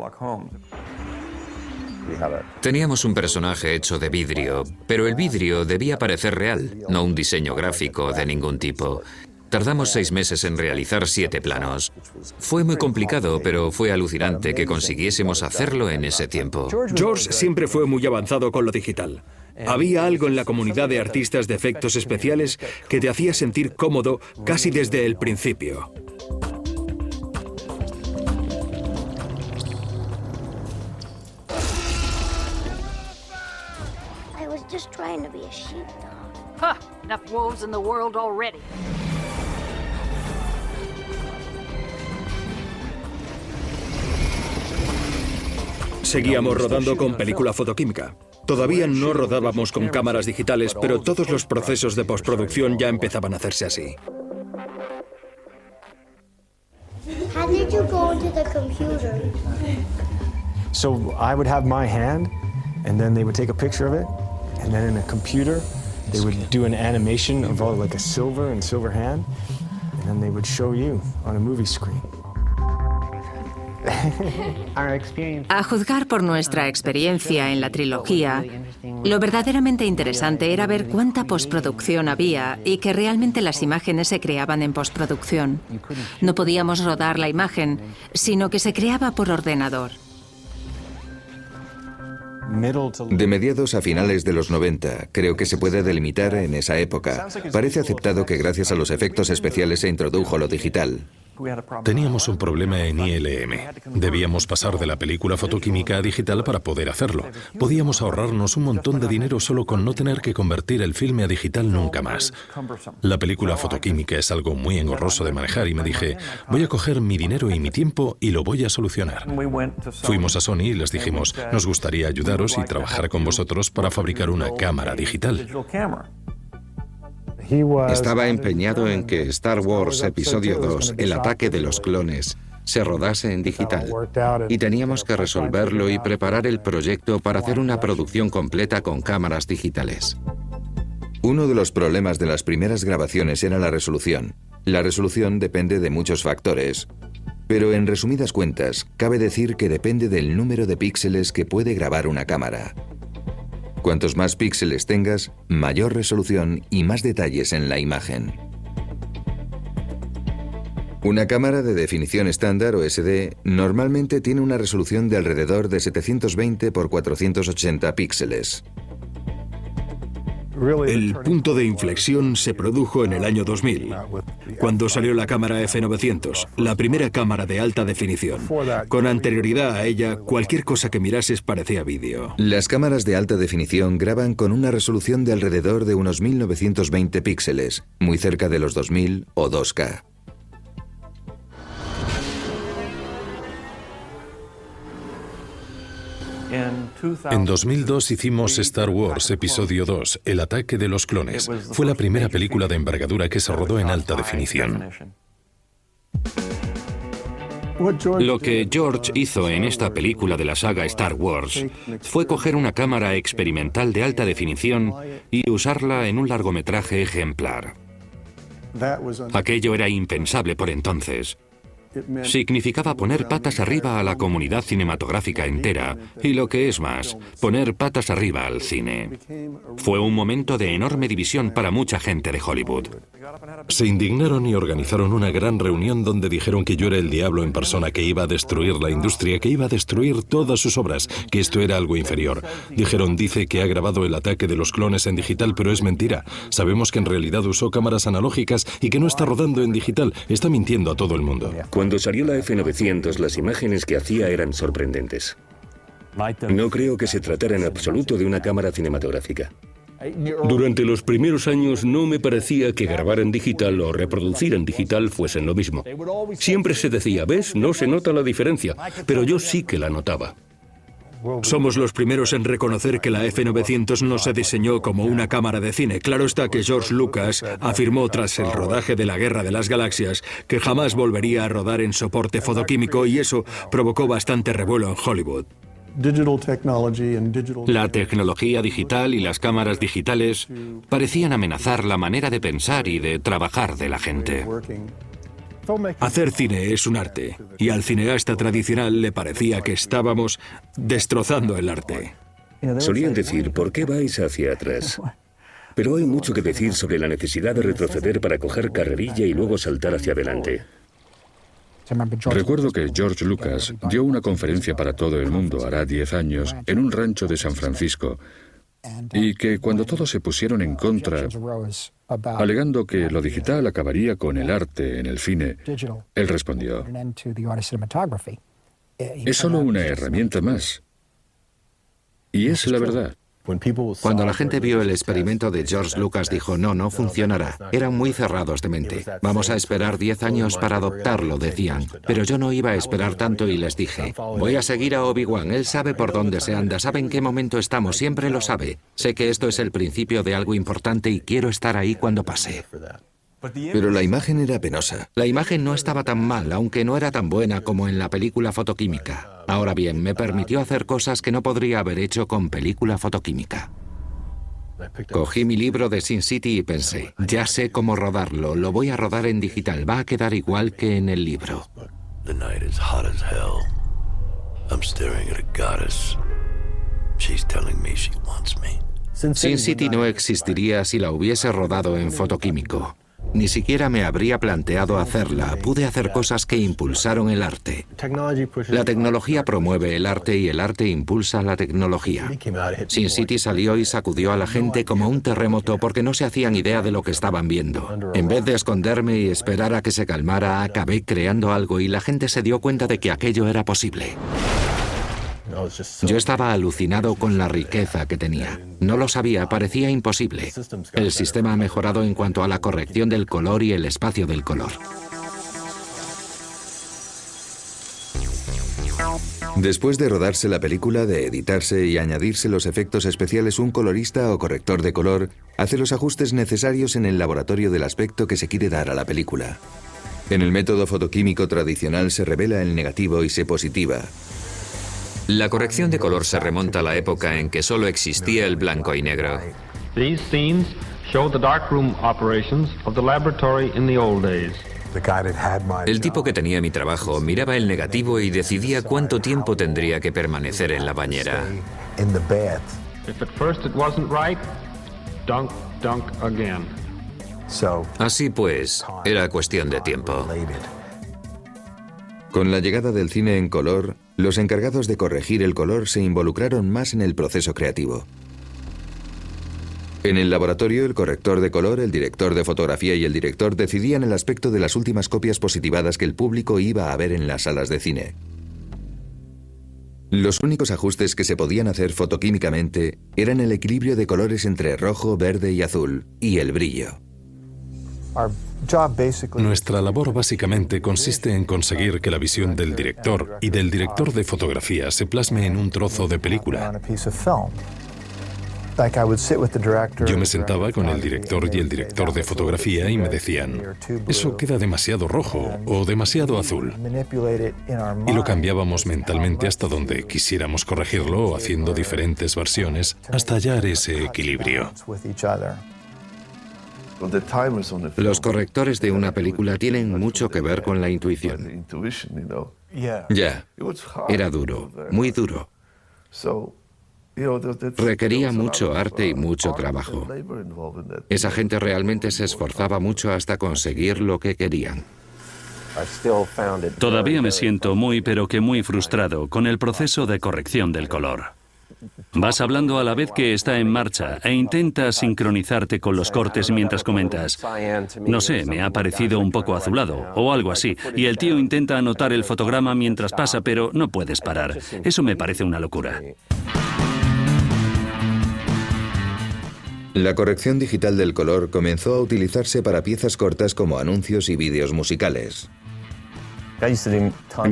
Speaker 15: Teníamos un personaje hecho de vidrio, pero el vidrio debía parecer real, no un diseño gráfico de ningún tipo. Tardamos 6 meses en realizar 7 planos. Fue muy complicado, pero fue alucinante que consiguiésemos hacerlo en ese tiempo.
Speaker 6: George siempre fue muy avanzado con lo digital. Había algo en la comunidad de artistas de efectos especiales que te hacía sentir cómodo casi desde el principio.
Speaker 19: Just trying to be a sheepdog. Huh, enough wolves in the world already.
Speaker 6: Seguíamos rodando con película fotoquímica. Todavía no rodábamos con cámaras digitales, pero todos los procesos de postproducción ya empezaban a hacerse así.
Speaker 19: How did you go into the computer?
Speaker 20: So I would have my hand, and then they would take a picture of it. And then in a computer, they would do an animation of all like a silver and silver hand, and then they would show you on a movie screen.
Speaker 4: A juzgar por nuestra experiencia en la trilogía, lo verdaderamente interesante era ver cuánta postproducción había y que realmente las imágenes se creaban en postproducción. No podíamos rodar la imagen, sino que se creaba por ordenador.
Speaker 1: De mediados a finales de los 90, creo que se puede delimitar en esa época. Parece aceptado que gracias a los efectos especiales se introdujo lo digital.
Speaker 3: Teníamos un problema en ILM. Debíamos pasar de la película fotoquímica a digital para poder hacerlo. Podíamos ahorrarnos un montón de dinero solo con no tener que convertir el filme a digital nunca más. La película fotoquímica es algo muy engorroso de manejar y me dije, voy a coger mi dinero y mi tiempo y lo voy a solucionar. Fuimos a Sony y les dijimos, nos gustaría ayudaros y trabajar con vosotros para fabricar una cámara digital.
Speaker 12: Estaba empeñado en que Star Wars Episodio 2, El ataque de los clones, se rodase en digital. Y teníamos que resolverlo y preparar el proyecto para hacer una producción completa con cámaras digitales.
Speaker 1: Uno de los problemas de las primeras grabaciones era la resolución. La resolución depende de muchos factores. Pero en resumidas cuentas, cabe decir que depende del número de píxeles que puede grabar una cámara. Cuantos más píxeles tengas, mayor resolución y más detalles en la imagen. Una cámara de definición estándar o SD normalmente tiene una resolución de alrededor de 720 x 480 píxeles.
Speaker 6: El punto de inflexión se produjo en el año 2000, cuando salió la cámara F900, la primera cámara de alta definición. Con anterioridad a ella, cualquier cosa que mirases parecía vídeo.
Speaker 1: Las cámaras de alta definición graban con una resolución de alrededor de unos 1920 píxeles, muy cerca de los 2000 o 2K.
Speaker 3: En 2002 hicimos Star Wars Episodio 2, El ataque de los clones. Fue la primera película de envergadura que se rodó en alta definición.
Speaker 5: Lo que George hizo en esta película de la saga Star Wars fue coger una cámara experimental de alta definición y usarla en un largometraje ejemplar. Aquello era impensable por entonces. Significaba poner patas arriba a la comunidad cinematográfica entera y, lo que es más, poner patas arriba al cine. Fue un momento de enorme división para mucha gente de Hollywood.
Speaker 3: Se indignaron y organizaron una gran reunión donde dijeron que yo era el diablo en persona, que iba a destruir la industria, que iba a destruir todas sus obras, que esto era algo inferior. Dijeron, dice que ha grabado El ataque de los clones en digital, pero es mentira. Sabemos que en realidad usó cámaras analógicas y que no está rodando en digital. Está mintiendo a todo el mundo.
Speaker 11: Cuando salió la F900, las imágenes que hacía eran sorprendentes. No creo que se tratara en absoluto de una cámara cinematográfica. Durante los primeros años no me parecía que grabar en digital o reproducir en digital fuesen lo mismo. Siempre se decía, ¿ves? No se nota la diferencia, pero yo sí que la notaba.
Speaker 6: Somos los primeros en reconocer que la F900 no se diseñó como una cámara de cine. Claro está que George Lucas afirmó tras el rodaje de la Guerra de las Galaxias que jamás volvería a rodar en soporte fotoquímico y eso provocó bastante revuelo en Hollywood.
Speaker 5: La tecnología digital y las cámaras digitales parecían amenazar la manera de pensar y de trabajar de la gente.
Speaker 6: Hacer cine es un arte, y al cineasta tradicional le parecía que estábamos destrozando el arte.
Speaker 11: Solían decir, ¿por qué vais hacia atrás? Pero hay mucho que decir sobre la necesidad de retroceder para coger carrerilla y luego saltar hacia adelante.
Speaker 2: Recuerdo que George Lucas dio una conferencia para todo el mundo hará 10 años en un rancho de San Francisco y que cuando todos se pusieron en contra, alegando que lo digital acabaría con el arte en el cine, él respondió, es solo una herramienta más. Y es la verdad.
Speaker 12: Cuando la gente vio el experimento de George Lucas dijo, no funcionará. Eran muy cerrados de mente. Vamos a esperar 10 años para adoptarlo, decían. Pero yo no iba a esperar tanto y les dije, voy a seguir a Obi-Wan, él sabe por dónde se anda, sabe en qué momento estamos, siempre lo sabe. Sé que esto es el principio de algo importante y quiero estar ahí cuando pase.
Speaker 1: Pero la imagen era penosa.
Speaker 12: La imagen no estaba tan mal, aunque no era tan buena como en la película fotoquímica. Ahora bien, me permitió hacer cosas que no podría haber hecho con película fotoquímica. Cogí mi libro de Sin City y pensé, ya sé cómo rodarlo, lo voy a rodar en digital, va a quedar igual que en el libro.
Speaker 21: I'm staring at a goddess. She's telling me she wants me.
Speaker 12: Sin City no existiría si la hubiese rodado en fotoquímico. Ni siquiera me habría planteado hacerla. Pude hacer cosas que impulsaron el arte. La tecnología promueve el arte y el arte impulsa la tecnología. Sin City salió y sacudió a la gente como un terremoto porque no se hacían idea de lo que estaban viendo. En vez de esconderme y esperar a que se calmara, acabé creando algo y la gente se dio cuenta de que aquello era posible. Yo estaba alucinado con la riqueza que tenía. No lo sabía, parecía imposible. El sistema ha mejorado en cuanto a la corrección del color y el espacio del color.
Speaker 1: Después de rodarse la película, de editarse y añadirse los efectos especiales, un colorista o corrector de color hace los ajustes necesarios en el laboratorio del aspecto que se quiere dar a la película. En el método fotoquímico tradicional se revela el negativo y se positiva.
Speaker 15: La corrección de color se remonta a la época en que solo existía el blanco y negro.
Speaker 22: These scenes show the darkroom operations of the laboratory in the old days.
Speaker 15: El tipo que tenía mi trabajo miraba el negativo y decidía cuánto tiempo tendría que permanecer en la bañera.
Speaker 22: If at first it wasn't right, dunk, dunk again.
Speaker 15: Así pues, era cuestión de tiempo.
Speaker 1: Con la llegada del cine en color, los encargados de corregir el color se involucraron más en el proceso creativo. En el laboratorio, el corrector de color, el director de fotografía y el director decidían el aspecto de las últimas copias positivadas que el público iba a ver en las salas de cine. Los únicos ajustes que se podían hacer fotoquímicamente eran el equilibrio de colores entre rojo, verde y azul, y el brillo.
Speaker 3: Nuestra labor básicamente consiste en conseguir que la visión del director y del director de fotografía se plasme en un trozo de película. Yo me sentaba con el director y el director de fotografía y me decían, eso queda demasiado rojo o demasiado azul. Y lo cambiábamos mentalmente hasta donde quisiéramos corregirlo, haciendo diferentes versiones hasta hallar ese equilibrio.
Speaker 12: Los correctores de una película tienen mucho que ver con la intuición.
Speaker 1: Ya.
Speaker 12: Era duro, muy duro. Requería mucho arte y mucho trabajo. Esa gente realmente se esforzaba mucho hasta conseguir lo que querían.
Speaker 7: Todavía me siento muy, pero que muy frustrado con el proceso de corrección del color. Vas hablando a la vez que está en marcha e intentas sincronizarte con los cortes mientras comentas. No sé, me ha parecido un poco azulado o algo así. Y el tío intenta anotar el fotograma mientras pasa, pero no puedes parar. Eso me parece una locura.
Speaker 1: La corrección digital del color comenzó a utilizarse para piezas cortas como anuncios y vídeos musicales.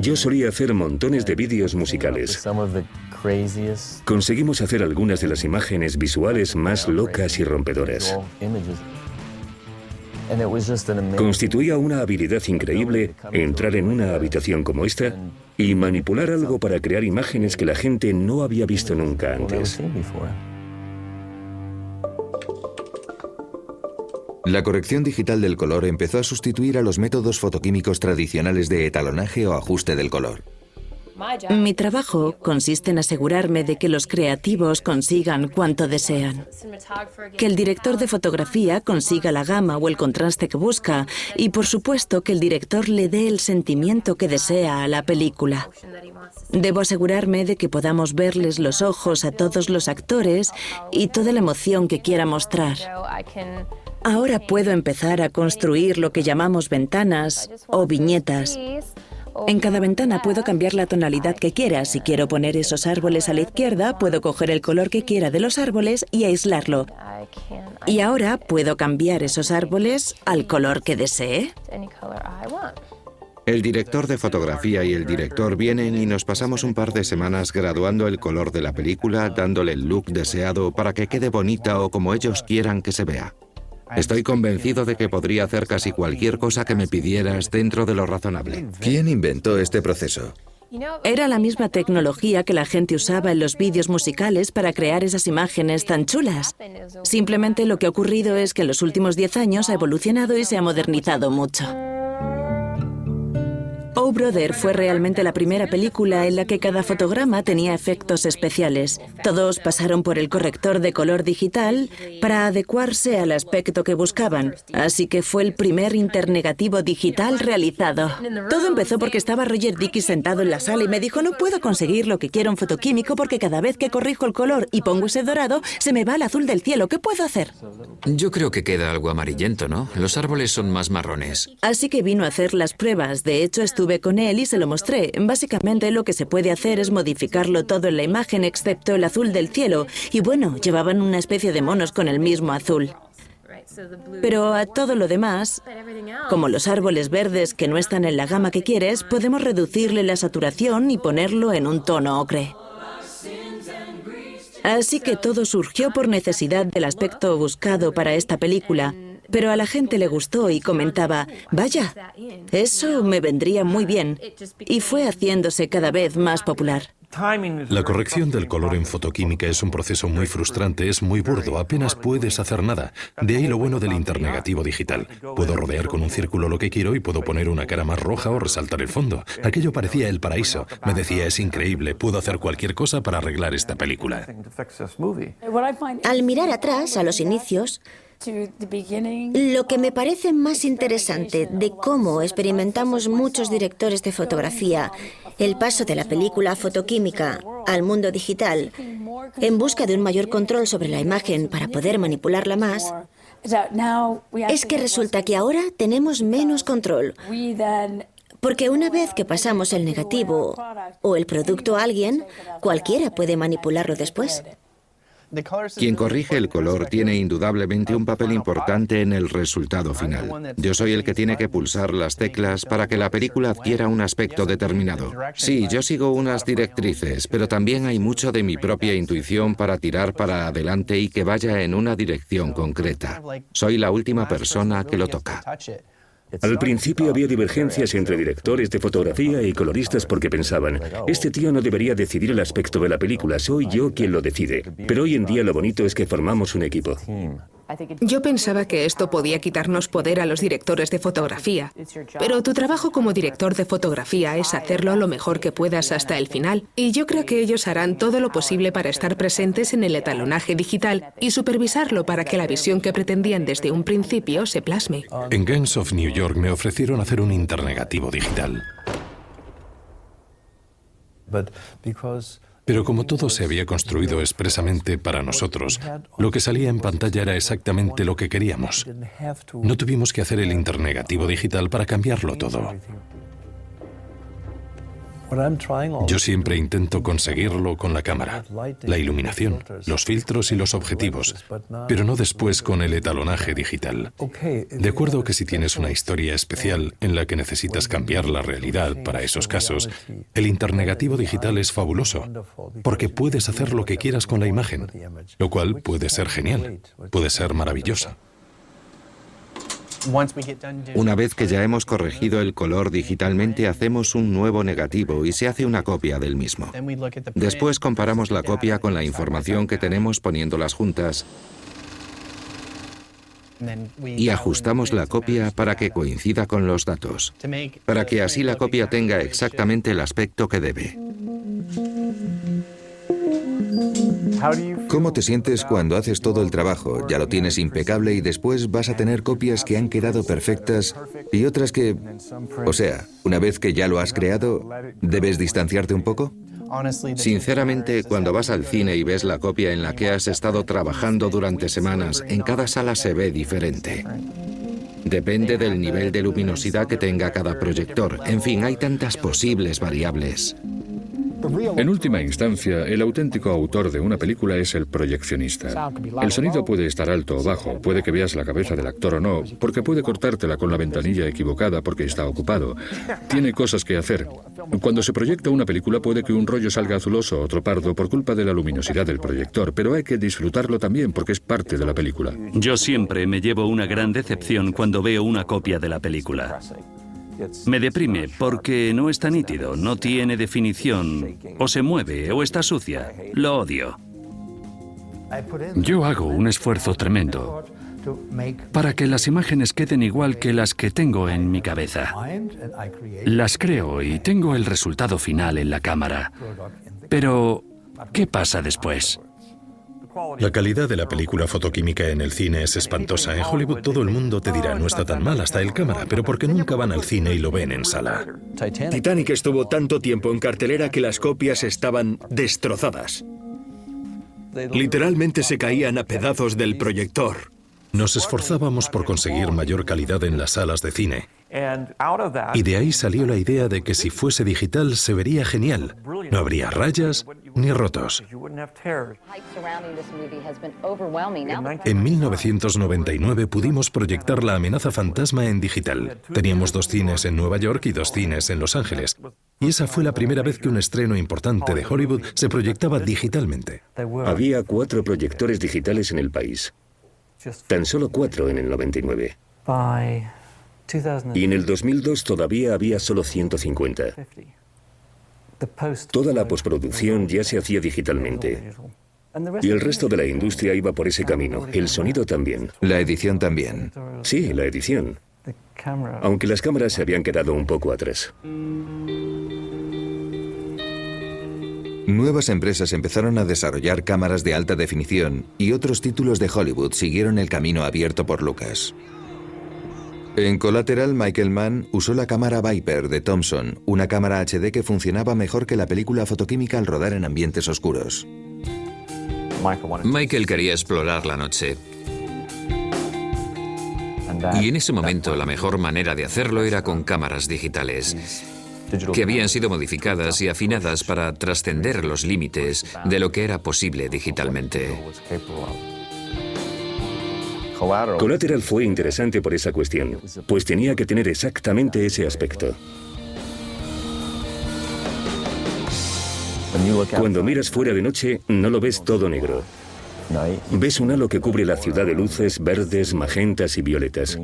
Speaker 11: Yo solía hacer montones de vídeos musicales. Conseguimos hacer algunas de las imágenes visuales más locas y rompedoras. Constituía una habilidad increíble entrar en una habitación como esta y manipular algo para crear imágenes que la gente no había visto nunca antes.
Speaker 1: La corrección digital del color empezó a sustituir a los métodos fotoquímicos tradicionales de etalonaje o ajuste del color.
Speaker 9: Mi trabajo consiste en asegurarme de que los creativos consigan cuanto desean. Que el director de fotografía consiga la gama o el contraste que busca y, por supuesto, que el director le dé el sentimiento que desea a la película. Debo asegurarme de que podamos verles los ojos a todos los actores y toda la emoción que quiera mostrar. Ahora puedo empezar a construir lo que llamamos ventanas o viñetas. En cada ventana puedo cambiar la tonalidad que quiera. Si quiero poner esos árboles a la izquierda, puedo coger el color que quiera de los árboles y aislarlo. Y ahora puedo cambiar esos árboles al color que desee.
Speaker 12: El director de fotografía y el director vienen y nos pasamos un par de semanas graduando el color de la película, dándole el look deseado para que quede bonita o como ellos quieran que se vea. Estoy convencido de que podría hacer casi cualquier cosa que me pidieras dentro de lo razonable.
Speaker 1: ¿Quién inventó este proceso?
Speaker 9: Era la misma tecnología que la gente usaba en los vídeos musicales para crear esas imágenes tan chulas. Simplemente lo que ha ocurrido es que en los últimos 10 años ha evolucionado y se ha modernizado mucho. Oh Brother fue realmente la primera película en la que cada fotograma tenía efectos especiales. Todos pasaron por el corrector de color digital para adecuarse al aspecto que buscaban. Así que fue el primer internegativo digital realizado. Todo empezó porque estaba Roger Dickey sentado en la sala y me dijo: no puedo conseguir lo que quiero en fotoquímico porque cada vez que corrijo el color y pongo ese dorado, se me va el azul del cielo. ¿Qué puedo hacer?
Speaker 15: Yo creo que queda algo amarillento, ¿no? Los árboles son más marrones.
Speaker 9: Así que vino a hacer las pruebas. De hecho, estuve con él y se lo mostré. Básicamente lo que se puede hacer es modificarlo todo en la imagen excepto el azul del cielo. Y bueno, llevaban una especie de monos con el mismo azul. Pero a todo lo demás, como los árboles verdes que no están en la gama que quieres, podemos reducirle la saturación y ponerlo en un tono ocre. Así que todo surgió por necesidad del aspecto buscado para esta película. Pero a la gente le gustó y comentaba: vaya, eso me vendría muy bien. Y fue haciéndose cada vez más popular.
Speaker 3: La corrección del color en fotoquímica es un proceso muy frustrante, es muy burdo, apenas puedes hacer nada. De ahí lo bueno del internegativo digital. Puedo rodear con un círculo lo que quiero y puedo poner una cara más roja o resaltar el fondo. Aquello parecía el paraíso. Me decía: es increíble, puedo hacer cualquier cosa para arreglar esta película.
Speaker 10: Al mirar atrás, a los inicios, lo que me parece más interesante de cómo experimentamos muchos directores de fotografía el paso de la película fotoquímica al mundo digital en busca de un mayor control sobre la imagen para poder manipularla más, es que resulta que ahora tenemos menos control. Porque una vez que pasamos el negativo o el producto a alguien, cualquiera puede manipularlo después.
Speaker 12: Quien corrige el color tiene indudablemente un papel importante en el resultado final. Yo soy el que tiene que pulsar las teclas para que la película adquiera un aspecto determinado. Sí, yo sigo unas directrices, pero también hay mucho de mi propia intuición para tirar para adelante y que vaya en una dirección concreta. Soy la última persona que lo toca.
Speaker 11: Al principio había divergencias entre directores de fotografía y coloristas porque pensaban: este tío no debería decidir el aspecto de la película, soy yo quien lo decide. Pero hoy en día lo bonito es que formamos un equipo.
Speaker 8: Yo pensaba que esto podía quitarnos poder a los directores de fotografía, pero tu trabajo como director de fotografía es hacerlo lo mejor que puedas hasta el final, y yo creo que ellos harán todo lo posible para estar presentes en el etalonaje digital y supervisarlo para que la visión que pretendían desde un principio se plasme.
Speaker 3: En Gangs of New York me ofrecieron hacer un internegativo digital. Pero como todo se había construido expresamente para nosotros, lo que salía en pantalla era exactamente lo que queríamos. No tuvimos que hacer el internegativo digital para cambiarlo todo. Yo siempre intento conseguirlo con la cámara, la iluminación, los filtros y los objetivos, pero no después con el etalonaje digital. De acuerdo que si tienes una historia especial en la que necesitas cambiar la realidad para esos casos, el internegativo digital es fabuloso, porque puedes hacer lo que quieras con la imagen, lo cual puede ser genial, puede ser maravilloso.
Speaker 12: Una vez que ya hemos corregido el color digitalmente, hacemos un nuevo negativo y se hace una copia del mismo. Después comparamos la copia con la información que tenemos poniéndolas juntas y ajustamos la copia para que coincida con los datos, para que así la copia tenga exactamente el aspecto que debe.
Speaker 1: ¿Cómo te sientes cuando haces todo el trabajo, ya lo tienes impecable y después vas a tener copias que han quedado perfectas y otras que... O sea, una vez que ya lo has creado, ¿debes distanciarte un poco?
Speaker 12: Sinceramente, cuando vas al cine y ves la copia en la que has estado trabajando durante semanas, en cada sala se ve diferente. Depende del nivel de luminosidad que tenga cada proyector. En fin, hay tantas posibles variables.
Speaker 2: En última instancia, el auténtico autor de una película es el proyeccionista. El sonido puede estar alto o bajo, puede que veas la cabeza del actor o no, porque puede cortártela con la ventanilla equivocada porque está ocupado. Tiene cosas que hacer. Cuando se proyecta una película puede que un rollo salga azuloso o otro pardo por culpa de la luminosidad del proyector, pero hay que disfrutarlo también porque es parte de la película.
Speaker 7: Yo siempre me llevo una gran decepción cuando veo una copia de la película. Me deprime porque no está nítido, no tiene definición, o se mueve, o está sucia. Lo odio.
Speaker 2: Yo hago un esfuerzo tremendo.
Speaker 7: para que las imágenes queden igual que las que tengo en mi cabeza. Las creo y tengo el resultado final en la cámara. Pero, ¿qué pasa después?
Speaker 3: La calidad de la película fotoquímica en el cine es espantosa. En Hollywood todo el mundo te dirá, no está tan mal, hasta el cámara, pero porque nunca van al cine y lo ven en sala.
Speaker 6: Titanic estuvo tanto tiempo en cartelera que las copias estaban destrozadas. Literalmente se caían a pedazos del proyector.
Speaker 3: Nos esforzábamos por conseguir mayor calidad en las salas de cine. Y de ahí salió la idea de que si fuese digital se vería genial. No habría rayas ni rotos. En 1999 pudimos proyectar La amenaza fantasma en digital. Teníamos 2 cines en Nueva York y 2 cines en Los Ángeles. Y esa fue la primera vez que un estreno importante de Hollywood se proyectaba digitalmente.
Speaker 11: Había 4 proyectores digitales en el país. Tan solo 4 en el 99. Y en el 2002 todavía había solo 150. Toda la postproducción ya se hacía digitalmente. Y el resto de la industria iba por ese camino. El sonido también.
Speaker 1: La edición también.
Speaker 11: Sí, la edición. Aunque las cámaras se habían quedado un poco atrás.
Speaker 1: Nuevas empresas empezaron a desarrollar cámaras de alta definición y otros títulos de Hollywood siguieron el camino abierto por Lucas. En Collateral, Michael Mann usó la cámara Viper de Thomson, una cámara HD que funcionaba mejor que la película fotoquímica al rodar en ambientes oscuros.
Speaker 15: Michael quería explorar la noche. Y en ese momento la mejor manera de hacerlo era con cámaras digitales, que habían sido modificadas y afinadas para trascender los límites de lo que era posible digitalmente.
Speaker 11: Collateral fue interesante por esa cuestión, pues tenía que tener exactamente ese aspecto. Cuando miras fuera de noche, no lo ves todo negro. Ves un halo que cubre la ciudad de luces verdes, magentas y violetas.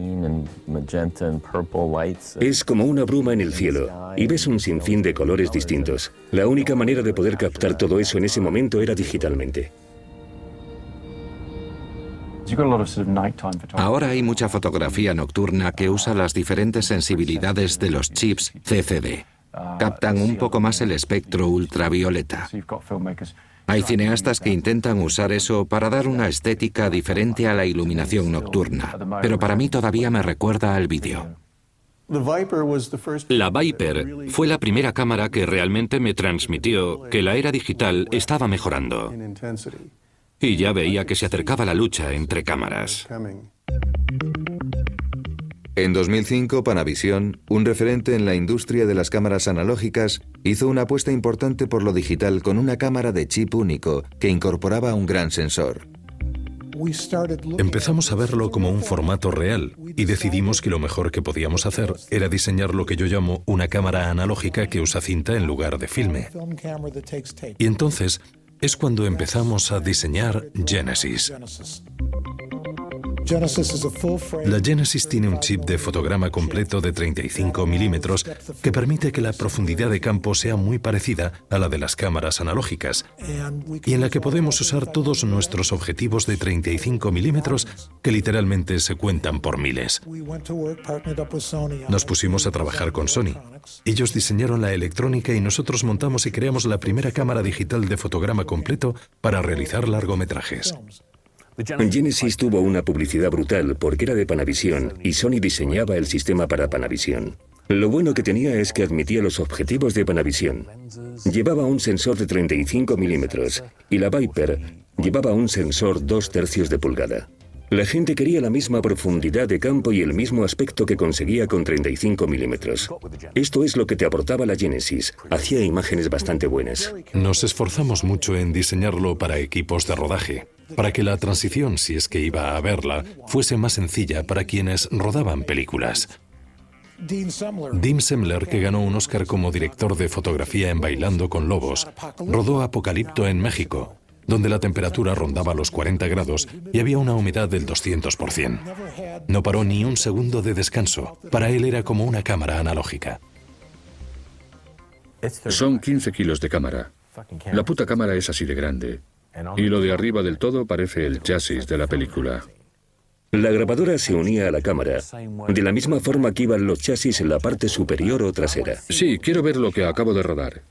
Speaker 11: Es como una bruma en el cielo, y ves un sinfín de colores distintos. La única manera de poder captar todo eso en ese momento era digitalmente.
Speaker 12: Ahora hay mucha fotografía nocturna que usa las diferentes sensibilidades de los chips CCD. Captan un poco más el espectro ultravioleta. Hay cineastas que intentan usar eso para dar una estética diferente a la iluminación nocturna, pero para mí todavía me recuerda al vídeo.
Speaker 5: La Viper fue la primera cámara que realmente me transmitió que la era digital estaba mejorando. Y ya veía que se acercaba la lucha entre cámaras.
Speaker 1: En 2005, Panavision, un referente en la industria de las cámaras analógicas, hizo una apuesta importante por lo digital con una cámara de chip único que incorporaba un gran sensor.
Speaker 3: Empezamos a verlo como un formato real y decidimos que lo mejor que podíamos hacer era diseñar lo que yo llamo una cámara analógica que usa cinta en lugar de filme. Y entonces es cuando empezamos a diseñar Genesis. La Genesis tiene un chip de fotograma completo de 35 milímetros que permite que la profundidad de campo sea muy parecida a la de las cámaras analógicas y en la que podemos usar todos nuestros objetivos de 35 milímetros que literalmente se cuentan por miles. Nos pusimos a trabajar con Sony. Ellos diseñaron la electrónica y nosotros montamos y creamos la primera cámara digital de fotograma completo para realizar largometrajes.
Speaker 11: Genesis tuvo una publicidad brutal porque era de Panavision y Sony diseñaba el sistema para Panavision. Lo bueno que tenía es que admitía los objetivos de Panavision. Llevaba un sensor de 35 milímetros y la Viper llevaba un sensor 2/3 de pulgada. La gente quería la misma profundidad de campo y el mismo aspecto que conseguía con 35 milímetros. Esto es lo que te aportaba la Genesis. Hacía imágenes bastante buenas.
Speaker 3: Nos esforzamos mucho en diseñarlo para equipos de rodaje, para que la transición, si es que iba a haberla, fuese más sencilla para quienes rodaban películas. Dean Semler, que ganó un Oscar como director de fotografía en Bailando con Lobos, rodó Apocalipto en México, donde la temperatura rondaba los 40 grados y había una humedad del 200%. No paró ni un segundo de descanso. Para él era como una cámara analógica.
Speaker 2: Son 15 kilos de cámara. La puta cámara es así de grande. Y lo de arriba del todo parece el chasis de la película.
Speaker 11: La grabadora se unía a la cámara, de la misma forma que iban los chasis en la parte superior o trasera.
Speaker 2: Sí, quiero ver lo que acabo de rodar.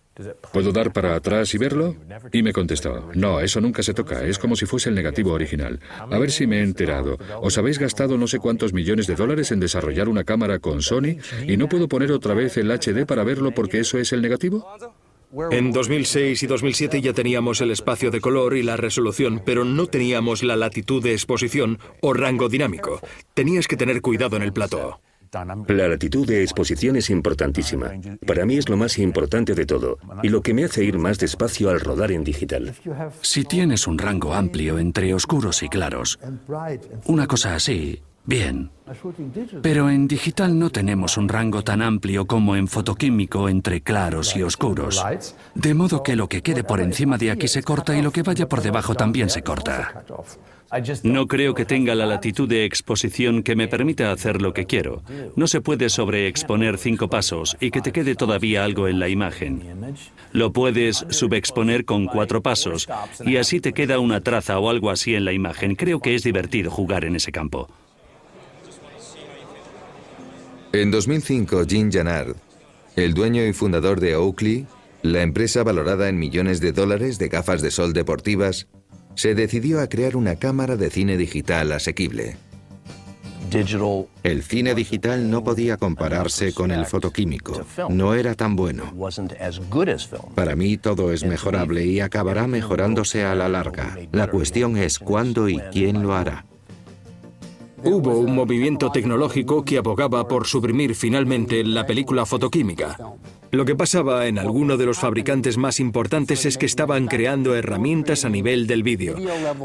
Speaker 2: ¿Puedo dar para atrás y verlo? Y me contestó, no, eso nunca se toca, es como si fuese el negativo original. A ver si me he enterado. ¿Os habéis gastado no sé cuántos millones de dólares en desarrollar una cámara con Sony y no puedo poner otra vez el HD para verlo porque eso es el negativo?
Speaker 6: En 2006 y 2007 ya teníamos el espacio de color y la resolución, pero no teníamos la latitud de exposición o rango dinámico. Tenías que tener cuidado en el plató.
Speaker 11: La latitud de exposición es importantísima. Para mí es lo más importante de todo y lo que me hace ir más despacio al rodar en digital.
Speaker 7: Si tienes un rango amplio entre oscuros y claros, una cosa así, bien. Pero en digital no tenemos un rango tan amplio como en fotoquímico entre claros y oscuros. De modo que lo que quede por encima de aquí se corta y lo que vaya por debajo también se corta. No creo que tenga la latitud de exposición que me permita hacer lo que quiero. No se puede sobreexponer 5 pasos y que te quede todavía algo en la imagen. Lo puedes subexponer con 4 pasos y así te queda una traza o algo así en la imagen. Creo que es divertido jugar en ese campo.
Speaker 1: En 2005, Jim Jannard, el dueño y fundador de Oakley, la empresa valorada en millones de dólares de gafas de sol deportivas, se decidió a crear una cámara de cine digital asequible.
Speaker 12: El cine digital no podía compararse con el fotoquímico. No era tan bueno. Para mí todo es mejorable y acabará mejorándose a la larga. La cuestión es cuándo y quién lo hará.
Speaker 6: Hubo un movimiento tecnológico que abogaba por suprimir finalmente la película fotoquímica. Lo que pasaba en alguno de los fabricantes más importantes es que estaban creando herramientas a nivel del vídeo,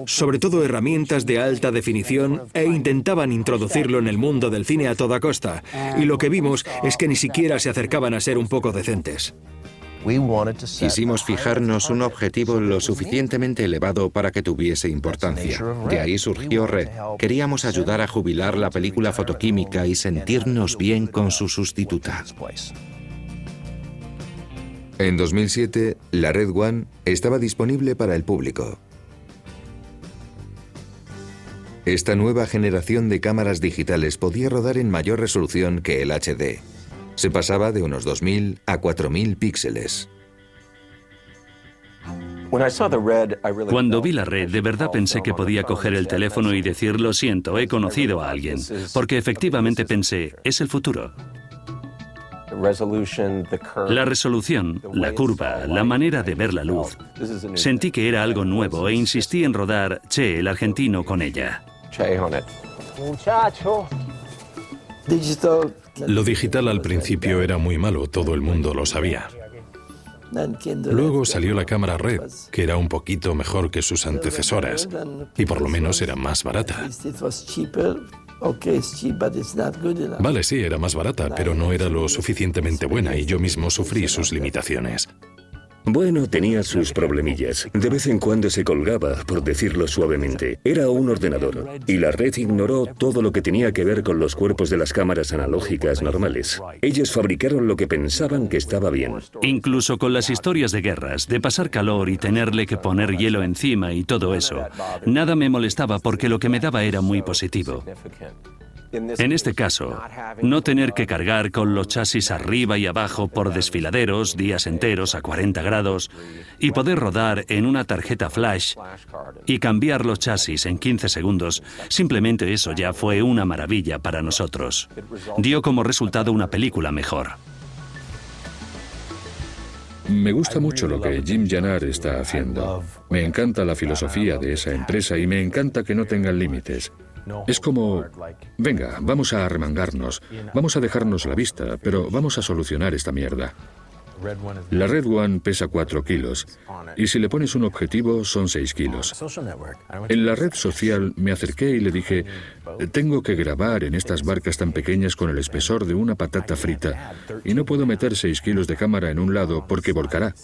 Speaker 6: sobre todo herramientas de alta definición, e intentaban introducirlo en el mundo del cine a toda costa. Y lo que vimos es que ni siquiera se acercaban a ser un poco decentes.
Speaker 12: Quisimos fijarnos un objetivo lo suficientemente elevado para que tuviese importancia. De ahí surgió Red. Queríamos ayudar a jubilar la película fotoquímica y sentirnos bien con su sustituta.
Speaker 1: En 2007, la Red One estaba disponible para el público. Esta nueva generación de cámaras digitales podía rodar en mayor resolución que el HD. Se pasaba de unos 2000 a 4000 píxeles.
Speaker 7: Cuando vi la Red, de verdad pensé que podía coger el teléfono y decir, lo siento, he conocido a alguien. Porque efectivamente pensé, es el futuro. La resolución, la curva, la manera de ver la luz. Sentí que era algo nuevo e insistí en rodar Che, el argentino, con ella.
Speaker 3: Lo digital al principio era muy malo, todo el mundo lo sabía. Luego salió la cámara Red, que era un poquito mejor que sus antecesoras, y por lo menos era más barata. Vale, sí, era más barata, pero no era lo suficientemente buena y yo mismo sufrí sus limitaciones.
Speaker 11: Bueno, tenía sus problemillas. De vez en cuando se colgaba, por decirlo suavemente. Era un ordenador, y la Red ignoró todo lo que tenía que ver con los cuerpos de las cámaras analógicas normales. Ellos fabricaron lo que pensaban que estaba bien.
Speaker 7: Incluso con las historias de guerras, de pasar calor y tenerle que poner hielo encima y todo eso, nada me molestaba porque lo que me daba era muy positivo. En este caso, no tener que cargar con los chasis arriba y abajo por desfiladeros, días enteros a 40 grados, y poder rodar en una tarjeta flash y cambiar los chasis en 15 segundos, simplemente eso ya fue una maravilla para nosotros. Dio como resultado una película mejor.
Speaker 2: Me gusta mucho lo que Jim Jannard está haciendo. Me encanta la filosofía de esa empresa y me encanta que no tengan límites. Es como, venga, vamos a arremangarnos, vamos a dejarnos la vista, pero vamos a solucionar esta mierda. La Red One pesa 4 kilos y si le pones un objetivo son 6 kilos. En la red social me acerqué y le dije, tengo que grabar en estas barcas tan pequeñas con el espesor de una patata frita y no puedo meter 6 kilos de cámara en un lado porque volcará.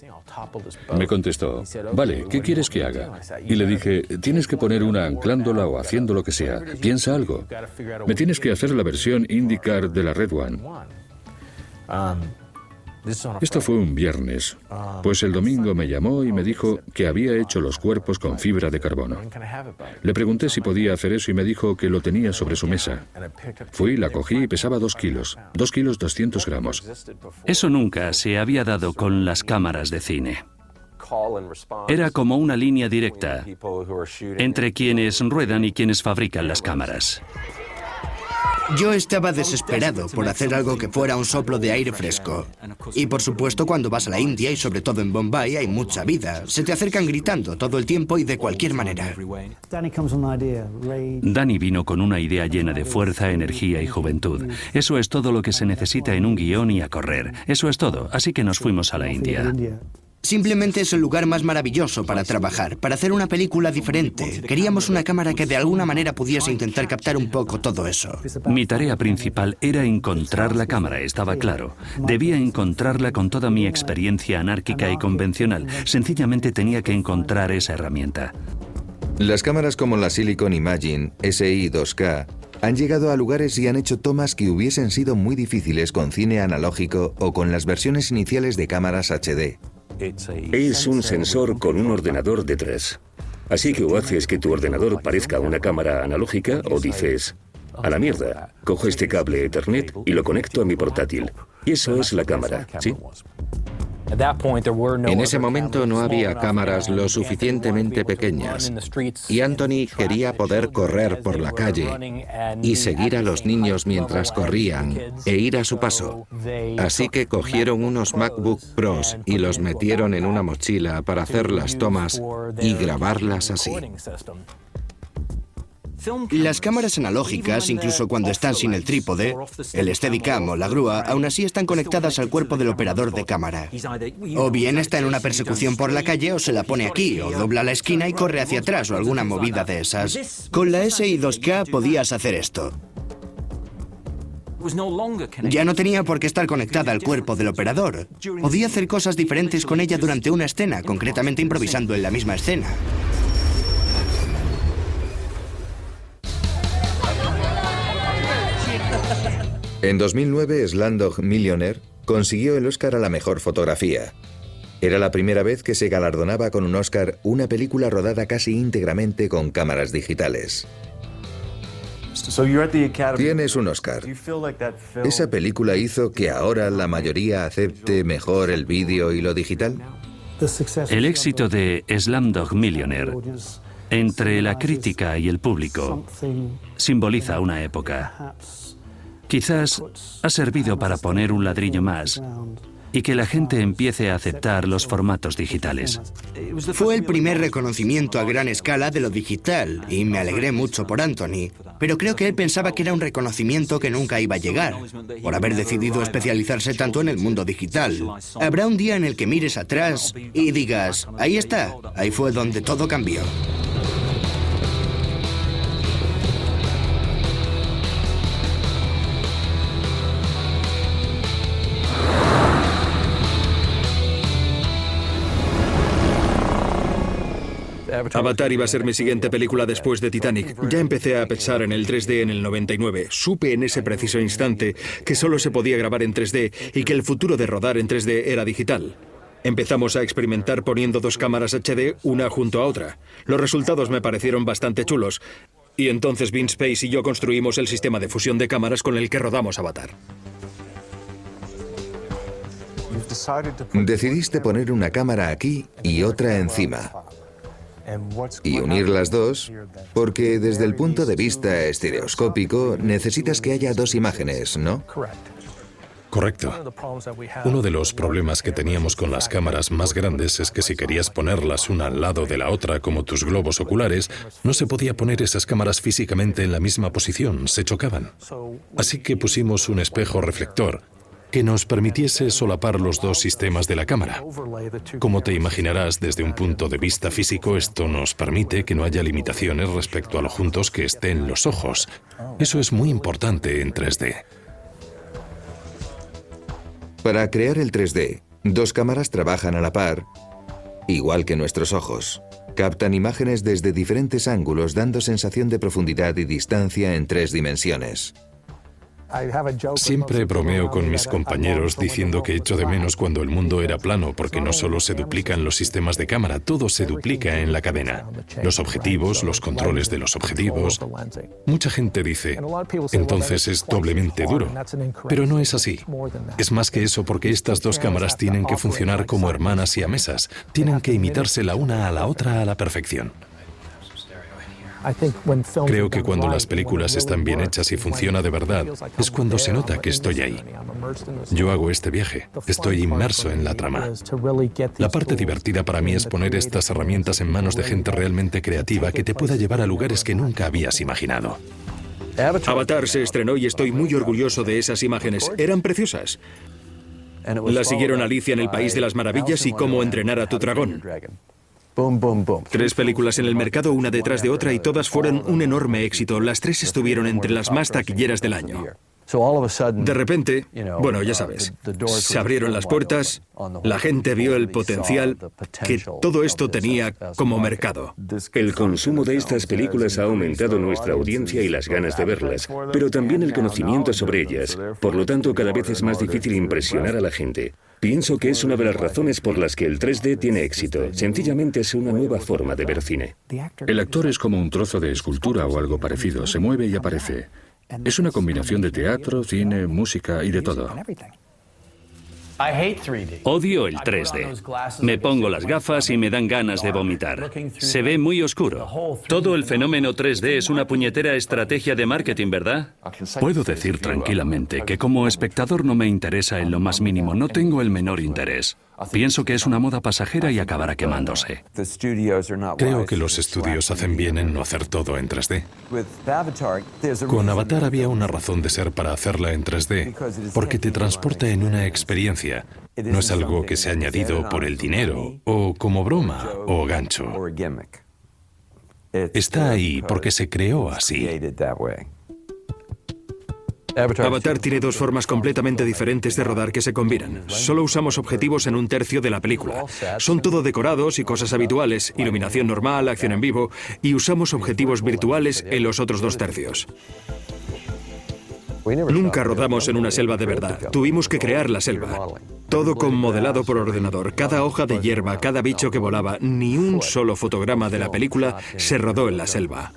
Speaker 2: Me contestó, vale, ¿qué quieres que haga? Y le dije, tienes que poner una anclándola o haciendo lo que sea. Piensa algo. Me tienes que hacer la versión IndyCar de la Red One. Esto fue un viernes, pues el domingo me llamó y me dijo que había hecho los cuerpos con fibra de carbono. Le pregunté si podía hacer eso y me dijo que lo tenía sobre su mesa. Fui, la cogí y pesaba 2 kilos, 2 kilos 200 gramos.
Speaker 7: Eso nunca se había dado con las cámaras de cine. Era como una línea directa entre quienes ruedan y quienes fabrican las cámaras.
Speaker 13: Yo estaba desesperado por hacer algo que fuera un soplo de aire fresco. Y por supuesto, cuando vas a la India y sobre todo en Bombay hay mucha vida. Se te acercan gritando todo el tiempo y de cualquier manera.
Speaker 7: Danny vino con una idea llena de fuerza, energía y juventud. Eso es todo lo que se necesita en un guión y a correr. Eso es todo. Así que nos fuimos a la India.
Speaker 13: Simplemente es el lugar más maravilloso para trabajar, para hacer una película diferente. Queríamos una cámara que de alguna manera pudiese intentar captar un poco todo eso.
Speaker 7: Mi tarea principal era encontrar la cámara, estaba claro. Debía encontrarla con toda mi experiencia anárquica y convencional. Sencillamente tenía que encontrar esa herramienta.
Speaker 1: Las cámaras como la Silicon Imagine SI2K han llegado a lugares y han hecho tomas que hubiesen sido muy difíciles con cine analógico o con las versiones iniciales de cámaras HD.
Speaker 11: Es un sensor con un ordenador detrás. Así que o haces que tu ordenador parezca una cámara analógica o dices, a la mierda, cojo este cable Ethernet y lo conecto a mi portátil. Y eso es la cámara, ¿sí?
Speaker 12: En ese momento no había cámaras lo suficientemente pequeñas y Anthony quería poder correr por la calle y seguir a los niños mientras corrían e ir a su paso. Así que cogieron unos MacBook Pros y los metieron en una mochila para hacer las tomas y grabarlas así.
Speaker 13: Las cámaras analógicas, incluso cuando están sin el trípode, el Steadicam o la grúa, aún así están conectadas al cuerpo del operador de cámara. O bien está en una persecución por la calle o se la pone aquí, o dobla la esquina y corre hacia atrás o alguna movida de esas. Con la SI2K podías hacer esto. Ya no tenía por qué estar conectada al cuerpo del operador. Podía hacer cosas diferentes con ella durante una escena, concretamente improvisando en la misma escena.
Speaker 1: En 2009, Slumdog Millionaire consiguió el Oscar a la mejor fotografía. Era la primera vez que se galardonaba con un Oscar una película rodada casi íntegramente con cámaras digitales. Tienes un Oscar. ¿Esa película hizo que ahora la mayoría acepte mejor el vídeo y lo digital?
Speaker 7: El éxito de Slumdog Millionaire entre la crítica y el público simboliza una época. Quizás ha servido para poner un ladrillo más y que la gente empiece a aceptar los formatos digitales.
Speaker 13: Fue el primer reconocimiento a gran escala de lo digital y me alegré mucho por Anthony, pero creo que él pensaba que era un reconocimiento que nunca iba a llegar, por haber decidido especializarse tanto en el mundo digital. Habrá un día en el que mires atrás y digas, ahí está, ahí fue donde todo cambió.
Speaker 6: Avatar iba a ser mi siguiente película después de Titanic. Ya empecé a pensar en el 3D en el 99. Supe en ese preciso instante que solo se podía grabar en 3D y que el futuro de rodar en 3D era digital. Empezamos a experimentar poniendo 2 cámaras HD una junto a otra. Los resultados me parecieron bastante chulos. Y entonces Vince Pace y yo construimos el sistema de fusión de cámaras con el que rodamos Avatar.
Speaker 1: Decidiste poner una cámara aquí y otra encima. Y unir las dos, porque desde el punto de vista estereoscópico necesitas que haya 2 imágenes, ¿no?
Speaker 3: Correcto. Uno de los problemas que teníamos con las cámaras más grandes es que si querías ponerlas una al lado de la otra como tus globos oculares, no se podía poner esas cámaras físicamente en la misma posición, se chocaban. Así que pusimos un espejo reflector que nos permitiese solapar los 2 sistemas de la cámara. Como te imaginarás, desde un punto de vista físico, esto nos permite que no haya limitaciones respecto a lo juntos que estén los ojos. Eso es muy importante en 3D.
Speaker 1: Para crear el 3D, 2 cámaras trabajan a la par, igual que nuestros ojos. Captan imágenes desde diferentes ángulos, dando sensación de profundidad y distancia en 3 dimensiones.
Speaker 3: Siempre bromeo con mis compañeros diciendo que echo de menos cuando el mundo era plano, porque no solo se duplican los sistemas de cámara, todo se duplica en la cadena. Los objetivos, los controles de los objetivos. Mucha gente dice, entonces es doblemente duro. Pero no es así. Es más que eso, porque estas dos cámaras tienen que funcionar como hermanas siamesas. Tienen que imitarse la una a la otra a la perfección. Creo que cuando las películas están bien hechas y funciona de verdad, es cuando se nota que estoy ahí. Yo hago este viaje, estoy inmerso en la trama. La parte divertida para mí es poner estas herramientas en manos de gente realmente creativa que te pueda llevar a lugares que nunca habías imaginado.
Speaker 6: Avatar se estrenó y estoy muy orgulloso de esas imágenes. Eran preciosas. La siguieron Alicia en el País de las Maravillas y Cómo entrenar a tu dragón. 3 películas en el mercado, una detrás de otra, y todas fueron un enorme éxito. Las 3 estuvieron entre las más taquilleras del año. De repente, bueno, ya sabes, se abrieron las puertas, la gente vio el potencial que todo esto tenía como mercado.
Speaker 11: El consumo de estas películas ha aumentado nuestra audiencia y las ganas de verlas, pero también el conocimiento sobre ellas. Por lo tanto, cada vez es más difícil impresionar a la gente. Pienso que es una de las razones por las que el 3D tiene éxito. Sencillamente es una nueva forma de ver cine.
Speaker 2: El actor es como un trozo de escultura o algo parecido. Se mueve y aparece. Es una combinación de teatro, cine, música y de todo.
Speaker 7: Odio el 3D. Me pongo las gafas y me dan ganas de vomitar. Se ve muy oscuro. Todo el fenómeno 3D es una puñetera estrategia de marketing, ¿verdad? Puedo decir tranquilamente que como espectador no me interesa en lo más mínimo, no tengo el menor interés. Pienso que es una moda pasajera y acabará quemándose.
Speaker 3: Creo que los estudios hacen bien en no hacer todo en 3D. Con Avatar había una razón de ser para hacerla en 3D, porque te transporta en una experiencia. No es algo que se ha añadido por el dinero, o como broma, o gancho. Está ahí porque se creó así.
Speaker 6: Avatar tiene 2 formas completamente diferentes de rodar que se combinan. Solo usamos objetivos en 1/3 de la película. Son todo decorados y cosas habituales, iluminación normal, acción en vivo, y usamos objetivos virtuales en los otros 2/3. Nunca rodamos en una selva de verdad. Tuvimos que crear la selva. Todo con modelado por ordenador. Cada hoja de hierba, cada bicho que volaba, ni un solo fotograma de la película se rodó en la selva.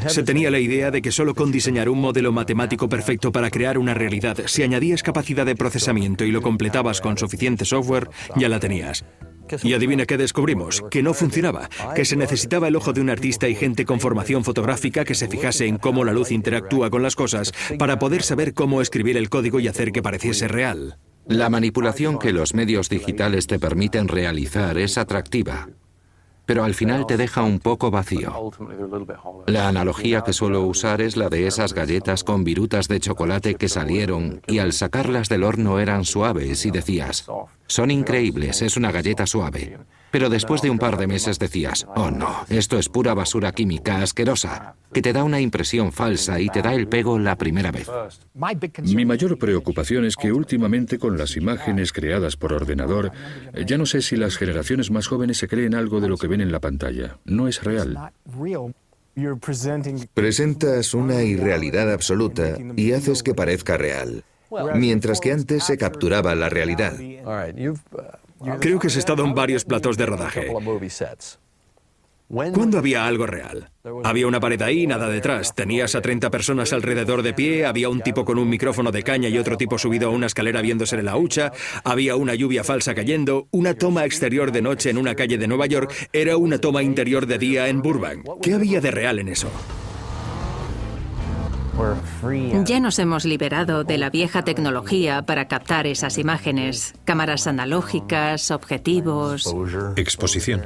Speaker 6: Se tenía la idea de que solo con diseñar un modelo matemático perfecto para crear una realidad, si añadías capacidad de procesamiento y lo completabas con suficiente software, ya la tenías. Y adivina qué descubrimos, que no funcionaba, que se necesitaba el ojo de un artista y gente con formación fotográfica que se fijase en cómo la luz interactúa con las cosas para poder saber cómo escribir el código y hacer que pareciese real.
Speaker 12: La manipulación que los medios digitales te permiten realizar es atractiva, pero al final te deja un poco vacío. La analogía que suelo usar es la de esas galletas con virutas de chocolate que salieron y al sacarlas del horno eran suaves y decías, son increíbles, es una galleta suave. Pero después de un par de meses decías, oh no, esto es pura basura química asquerosa, que te da una impresión falsa y te da el pego la primera vez.
Speaker 2: Mi mayor preocupación es que últimamente con las imágenes creadas por ordenador, ya no sé si las generaciones más jóvenes se creen algo de lo que ven en la pantalla. No es real.
Speaker 1: Presentas una irrealidad absoluta y haces que parezca real, mientras que antes se capturaba la realidad.
Speaker 6: Creo que has estado en varios platós de rodaje. ¿Cuándo había algo real? Había una pared ahí, nada detrás. Tenías a 30 personas alrededor de pie, había un tipo con un micrófono de caña y otro tipo subido a una escalera viéndose en la hucha, había una lluvia falsa cayendo, una toma exterior de noche en una calle de Nueva York era una toma interior de día en Burbank. ¿Qué había de real en eso?
Speaker 4: Ya nos hemos liberado de la vieja tecnología para captar esas imágenes. Cámaras analógicas, objetivos...
Speaker 3: Exposición.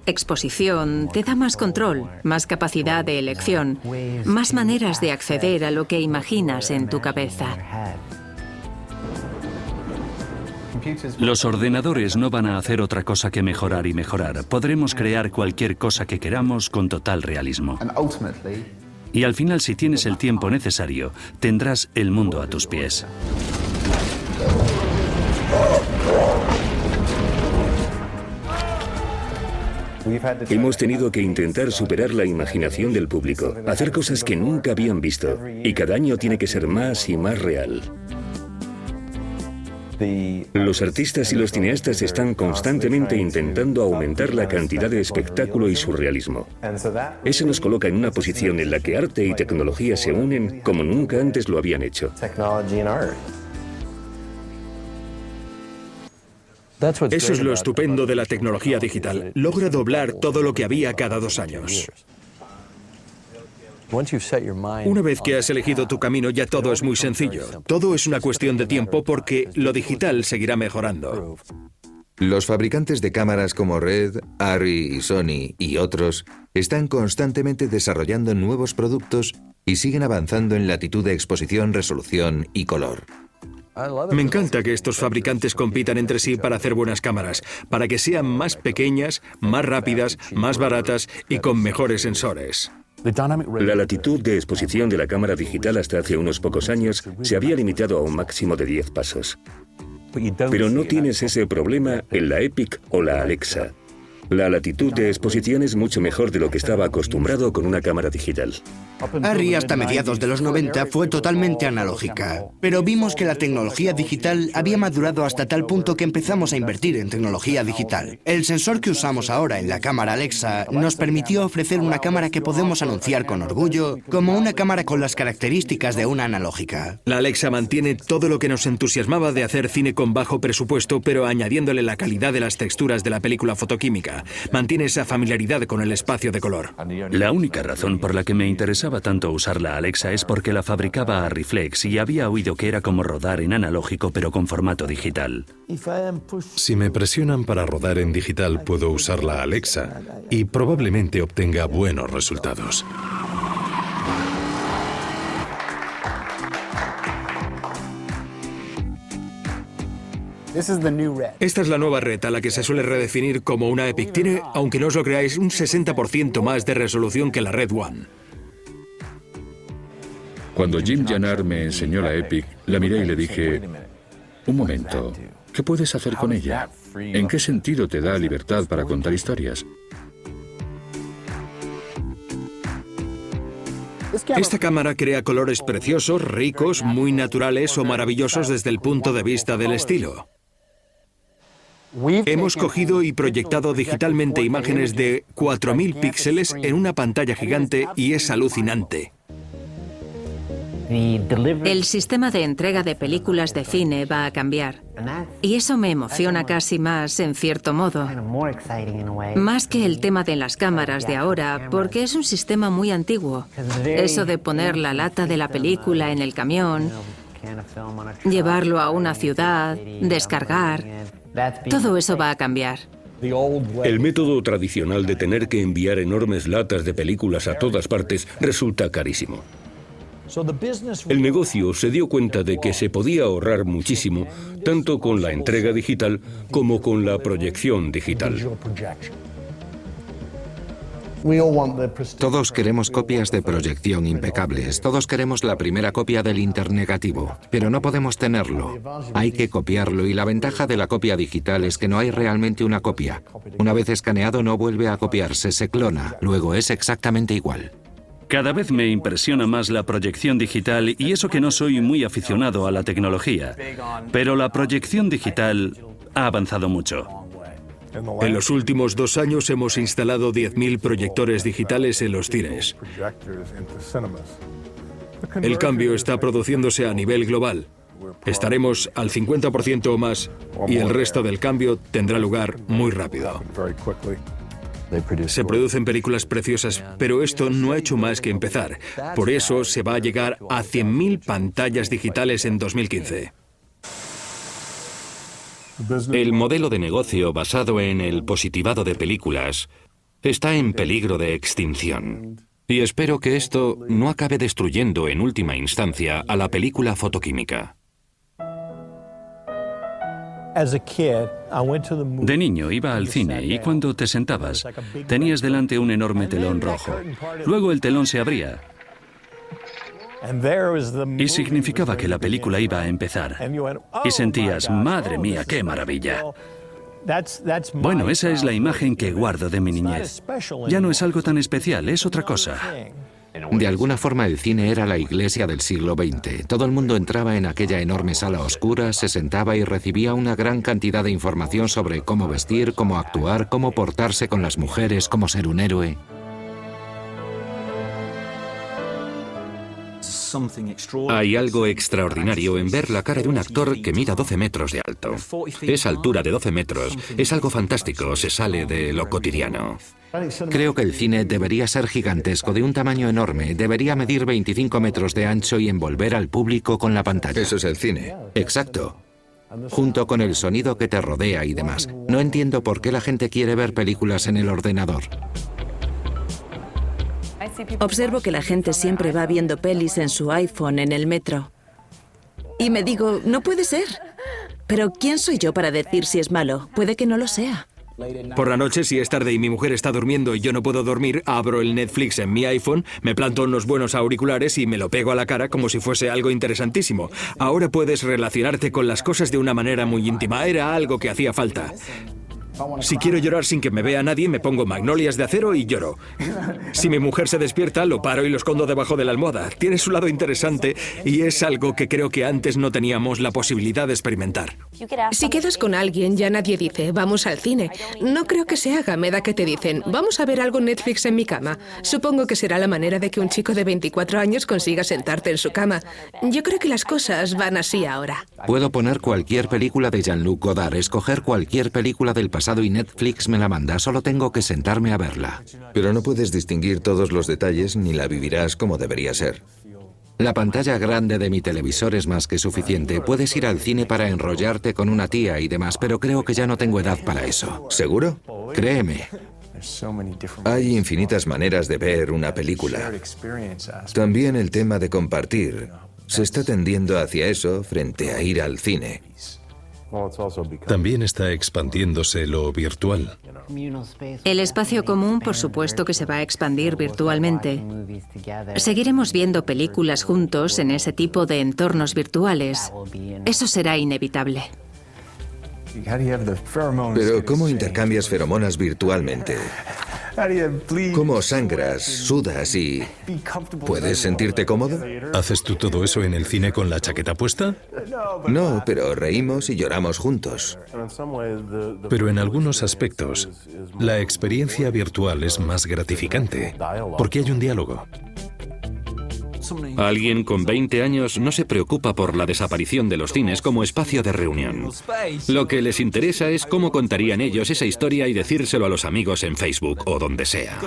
Speaker 4: Exposición te da más control, más capacidad de elección, más maneras de acceder a lo que imaginas en tu cabeza.
Speaker 7: Los ordenadores no van a hacer otra cosa que mejorar y mejorar. Podremos crear cualquier cosa que queramos con total realismo. Y al final, si tienes el tiempo necesario, tendrás el mundo a tus pies.
Speaker 11: Hemos tenido que intentar superar la imaginación del público, hacer cosas que nunca habían visto, y cada año tiene que ser más y más real. Los artistas y los cineastas están constantemente intentando aumentar la cantidad de espectáculo y surrealismo. Eso nos coloca en una posición en la que arte y tecnología se unen como nunca antes lo habían hecho.
Speaker 6: Eso es lo estupendo de la tecnología digital. Logra doblar todo lo que había cada 2 años. Una vez que has elegido tu camino, ya todo es muy sencillo. Todo es una cuestión de tiempo porque lo digital seguirá mejorando.
Speaker 1: Los fabricantes de cámaras como Red, Arri y Sony y otros están constantemente desarrollando nuevos productos y siguen avanzando en latitud de exposición, resolución y color.
Speaker 6: Me encanta que estos fabricantes compitan entre sí para hacer buenas cámaras, para que sean más pequeñas, más rápidas, más baratas y con mejores sensores.
Speaker 11: La latitud de exposición de la cámara digital hasta hace unos pocos años se había limitado a un máximo de 10 pasos. Pero no tienes ese problema en la Epic o la Alexa. La latitud de exposición es mucho mejor de lo que estaba acostumbrado con una cámara digital.
Speaker 13: Arri hasta mediados de los 90 fue totalmente analógica, pero vimos que la tecnología digital había madurado hasta tal punto que empezamos a invertir en tecnología digital. El sensor que usamos ahora en la cámara Alexa nos permitió ofrecer una cámara que podemos anunciar con orgullo como una cámara con las características de una analógica.
Speaker 6: La Alexa mantiene todo lo que nos entusiasmaba de hacer cine con bajo presupuesto, pero añadiéndole la calidad de las texturas de la película fotoquímica. Mantiene esa familiaridad con el espacio de color.
Speaker 7: La única razón por la que me interesaba tanto usar la Alexa es porque la fabricaba Arriflex y había oído que era como rodar en analógico pero con formato digital.
Speaker 3: Si me presionan para rodar en digital, puedo usar la Alexa y probablemente obtenga buenos resultados.
Speaker 6: Esta es la nueva Red, a la que se suele redefinir como una Epic. Tiene, aunque no os lo creáis, un 60% más de resolución que la Red One.
Speaker 2: Cuando Jim Jannard me enseñó la Epic, la miré y le dije, un momento, ¿qué puedes hacer con ella? ¿En qué sentido te da libertad para contar historias?
Speaker 6: Esta cámara crea colores preciosos, ricos, muy naturales o maravillosos desde el punto de vista del estilo. Hemos cogido y proyectado digitalmente imágenes de 4000 píxeles en una pantalla gigante y es alucinante.
Speaker 4: El sistema de entrega de películas de cine va a cambiar. Y eso me emociona casi más, en cierto modo. Más que el tema de las cámaras de ahora, porque es un sistema muy antiguo. Eso de poner la lata de la película en el camión, llevarlo a una ciudad, descargar, todo eso va a cambiar.
Speaker 11: El método tradicional de tener que enviar enormes latas de películas a todas partes resulta carísimo. El negocio se dio cuenta de que se podía ahorrar muchísimo, tanto con la entrega digital como con la proyección digital.
Speaker 12: Todos queremos copias de proyección impecables, todos queremos la primera copia del internegativo, pero no podemos tenerlo. Hay que copiarlo y la ventaja de la copia digital es que no hay realmente una copia. Una vez escaneado no vuelve a copiarse, se clona, luego es exactamente igual.
Speaker 7: Cada vez me impresiona más la proyección digital y eso que no soy muy aficionado a la tecnología. Pero la proyección digital ha avanzado mucho.
Speaker 6: En los últimos 2 años hemos instalado 10.000 proyectores digitales en los cines. El cambio está produciéndose a nivel global. Estaremos al 50% o más y el resto del cambio tendrá lugar muy rápido. Se producen películas preciosas, pero esto no ha hecho más que empezar. Por eso se va a llegar a 100.000 pantallas digitales en 2015.
Speaker 5: El modelo de negocio basado en el positivado de películas está en peligro de extinción. Y espero que esto no acabe destruyendo en última instancia a la película fotoquímica.
Speaker 7: De niño iba al cine y cuando te sentabas tenías delante un enorme telón rojo. Luego el telón se abría y significaba que la película iba a empezar. Y sentías, madre mía, qué maravilla. Bueno, esa es la imagen que guardo de mi niñez. Ya no es algo tan especial, es otra cosa.
Speaker 12: De alguna forma el cine era la iglesia del siglo XX. Todo el mundo entraba en aquella enorme sala oscura, se sentaba y recibía una gran cantidad de información sobre cómo vestir, cómo actuar, cómo portarse con las mujeres, cómo ser un héroe.
Speaker 5: Hay algo extraordinario en ver la cara de un actor que mida 12 metros de alto. Esa altura de 12 metros es algo fantástico, se sale de lo cotidiano.
Speaker 12: Creo que el cine debería ser gigantesco, de un tamaño enorme. Debería medir 25 metros de ancho y envolver al público con la pantalla.
Speaker 1: Eso es el cine.
Speaker 12: Exacto. Junto con el sonido que te rodea y demás. No entiendo por qué la gente quiere ver películas en el ordenador.
Speaker 9: Observo que la gente siempre va viendo pelis en su iPhone en el metro. Y me digo, no puede ser. Pero ¿quién soy yo para decir si es malo? Puede que no lo sea.
Speaker 6: Por la noche, si es tarde y mi mujer está durmiendo y yo no puedo dormir, abro el Netflix en mi iPhone, me planto unos buenos auriculares y me lo pego a la cara como si fuese algo interesantísimo. Ahora puedes relacionarte con las cosas de una manera muy íntima. Era algo que hacía falta. Si quiero llorar sin que me vea nadie, me pongo Magnolias de Acero y lloro. Si mi mujer se despierta, lo paro y lo escondo debajo de la almohada. Tiene su lado interesante y es algo que creo que antes no teníamos la posibilidad de experimentar.
Speaker 8: Si quedas con alguien, ya nadie dice, vamos al cine. No creo que se haga, me da que te dicen, vamos a ver algo Netflix en mi cama. Supongo que será la manera de que un chico de 24 años consiga sentarte en su cama. Yo creo que las cosas van así ahora.
Speaker 12: Puedo poner cualquier película de Jean-Luc Godard, escoger cualquier película del pasado y Netflix me la manda, solo tengo que sentarme a verla.
Speaker 1: Pero no puedes distinguir todos los detalles ni la vivirás como debería ser.
Speaker 12: La pantalla grande de mi televisor es más que suficiente. Puedes ir al cine para enrollarte con una tía y demás, pero creo que ya no tengo edad para eso.
Speaker 1: ¿Seguro?
Speaker 12: Créeme.
Speaker 1: Hay infinitas maneras de ver una película. También el tema de compartir. Se está tendiendo hacia eso frente a ir al cine.
Speaker 3: También está expandiéndose lo virtual.
Speaker 4: El espacio común, por supuesto, que se va a expandir virtualmente. Seguiremos viendo películas juntos en ese tipo de entornos virtuales. Eso será inevitable.
Speaker 1: Pero ¿cómo intercambias feromonas virtualmente? ¿Cómo sangras, sudas y... ¿Puedes sentirte cómodo?
Speaker 3: ¿Haces tú todo eso en el cine con la chaqueta puesta?
Speaker 1: No, pero reímos y lloramos juntos.
Speaker 3: Pero en algunos aspectos, la experiencia virtual es más gratificante, porque hay un diálogo.
Speaker 5: Alguien con 20 años no se preocupa por la desaparición de los cines como espacio de reunión. Lo que les interesa es cómo contarían ellos esa historia y decírselo a los amigos en Facebook o donde sea.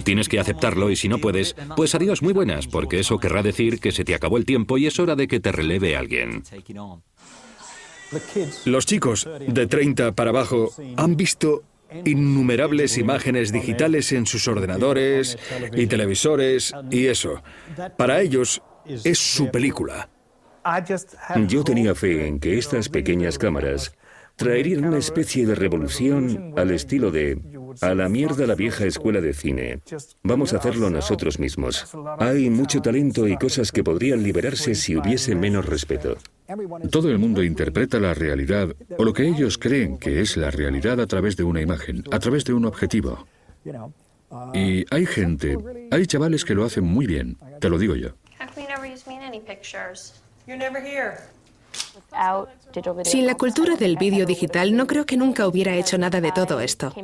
Speaker 5: Tienes que aceptarlo y si no puedes, pues adiós, muy buenas, porque eso querrá decir que se te acabó el tiempo y es hora de que te releve alguien.
Speaker 6: Los chicos de 30 para abajo han visto innumerables imágenes digitales en sus ordenadores y televisores y eso. Para ellos es su película.
Speaker 11: Yo tenía fe en que estas pequeñas cámaras traerían una especie de revolución al estilo de a la mierda la vieja escuela de cine. Vamos a hacerlo nosotros mismos. Hay mucho talento y cosas que podrían liberarse si hubiese menos respeto.
Speaker 2: Todo el mundo interpreta la realidad o lo que ellos creen que es la realidad a través de una imagen, a través de un objetivo. Y hay gente, hay chavales que lo hacen muy bien, te lo digo yo.
Speaker 8: Sin la cultura del vídeo digital, no creo que nunca hubiera hecho nada de todo esto.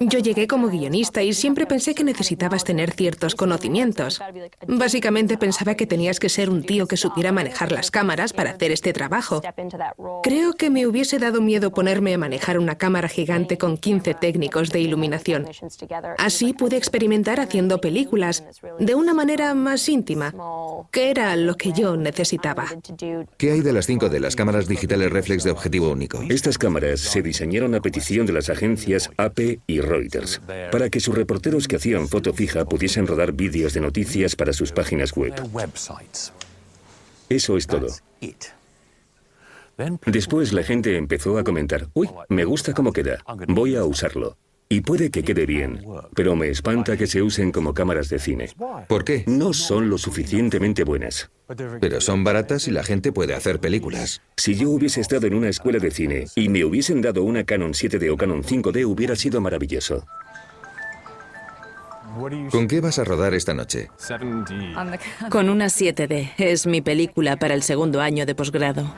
Speaker 8: Yo llegué como guionista y siempre pensé que necesitabas tener ciertos conocimientos. Básicamente pensaba que tenías que ser un tío que supiera manejar las cámaras para hacer este trabajo. Creo que me hubiese dado miedo ponerme a manejar una cámara gigante con 15 técnicos de iluminación. Así pude experimentar haciendo películas de una manera más íntima, que era lo que yo necesitaba.
Speaker 1: ¿Qué hay de las 5 de las cámaras digitales reflex de objetivo único?
Speaker 11: Estas cámaras se diseñaron a petición de las agencias AP y Reuters para que sus reporteros que hacían foto fija pudiesen rodar vídeos de noticias para sus páginas web. Eso es todo. Después la gente empezó a comentar, uy, me gusta cómo queda, voy a usarlo. Y puede que quede bien, pero me espanta que se usen como cámaras de cine.
Speaker 1: ¿Por qué?
Speaker 11: No son lo suficientemente buenas.
Speaker 1: Pero son baratas y la gente puede hacer películas.
Speaker 11: Si yo hubiese estado en una escuela de cine y me hubiesen dado una Canon 7D o Canon 5D, hubiera sido maravilloso.
Speaker 1: ¿Con qué vas a rodar esta noche?
Speaker 9: Con una 7D. Es mi película para el segundo año de posgrado.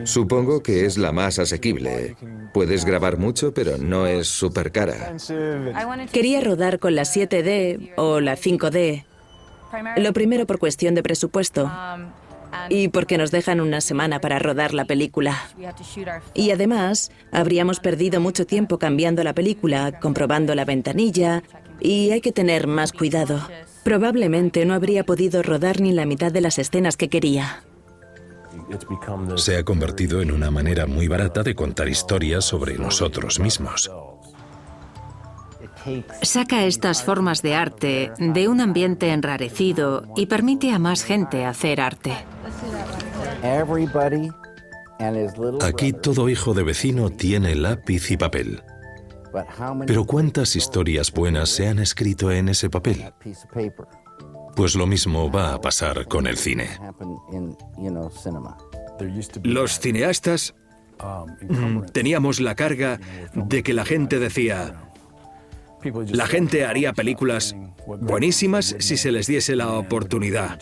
Speaker 1: Supongo que es la más asequible. Puedes grabar mucho, pero no es súper cara.
Speaker 9: Quería rodar con la 7D o la 5D. Lo primero por cuestión de presupuesto y porque nos dejan una semana para rodar la película. Y además, habríamos perdido mucho tiempo cambiando la película, comprobando la ventanilla, y hay que tener más cuidado. Probablemente no habría podido rodar ni la mitad de las escenas que quería.
Speaker 3: Se ha convertido en una manera muy barata de contar historias sobre nosotros mismos.
Speaker 4: Saca estas formas de arte de un ambiente enrarecido y permite a más gente hacer arte.
Speaker 3: Aquí todo hijo de vecino tiene lápiz y papel. Pero ¿cuántas historias buenas se han escrito en ese papel? Pues lo mismo va a pasar con el cine.
Speaker 6: Los cineastas teníamos la carga de que la gente decía: la gente haría películas buenísimas si se les diese la oportunidad.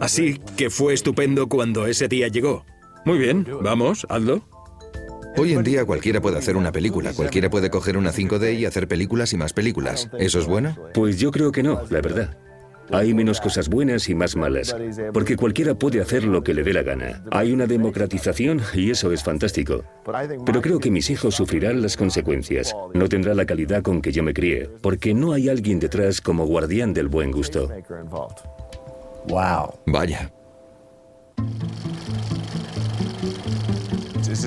Speaker 6: Así que fue estupendo cuando ese día llegó. Muy bien, vamos, hazlo.
Speaker 1: Hoy en día cualquiera puede hacer una película, cualquiera puede coger una 5D y hacer películas y más películas. ¿Eso es bueno?
Speaker 11: Pues yo creo que no, la verdad. Hay menos cosas buenas y más malas, porque cualquiera puede hacer lo que le dé la gana. Hay una democratización y eso es fantástico. Pero creo que mis hijos sufrirán las consecuencias. No tendrá la calidad con que yo me crié, porque no hay alguien detrás como guardián del buen gusto.
Speaker 1: ¡Wow! Vaya.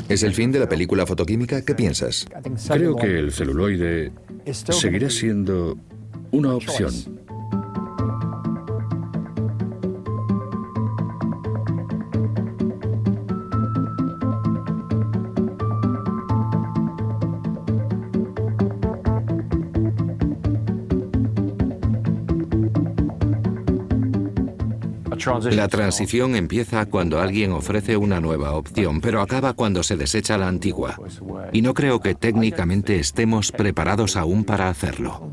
Speaker 1: ¿Es el fin de la película fotoquímica? ¿Qué piensas?
Speaker 2: Creo que el celuloide seguirá siendo una opción.
Speaker 12: La transición empieza cuando alguien ofrece una nueva opción, pero acaba cuando se desecha la antigua. Y no creo que técnicamente estemos preparados aún para hacerlo.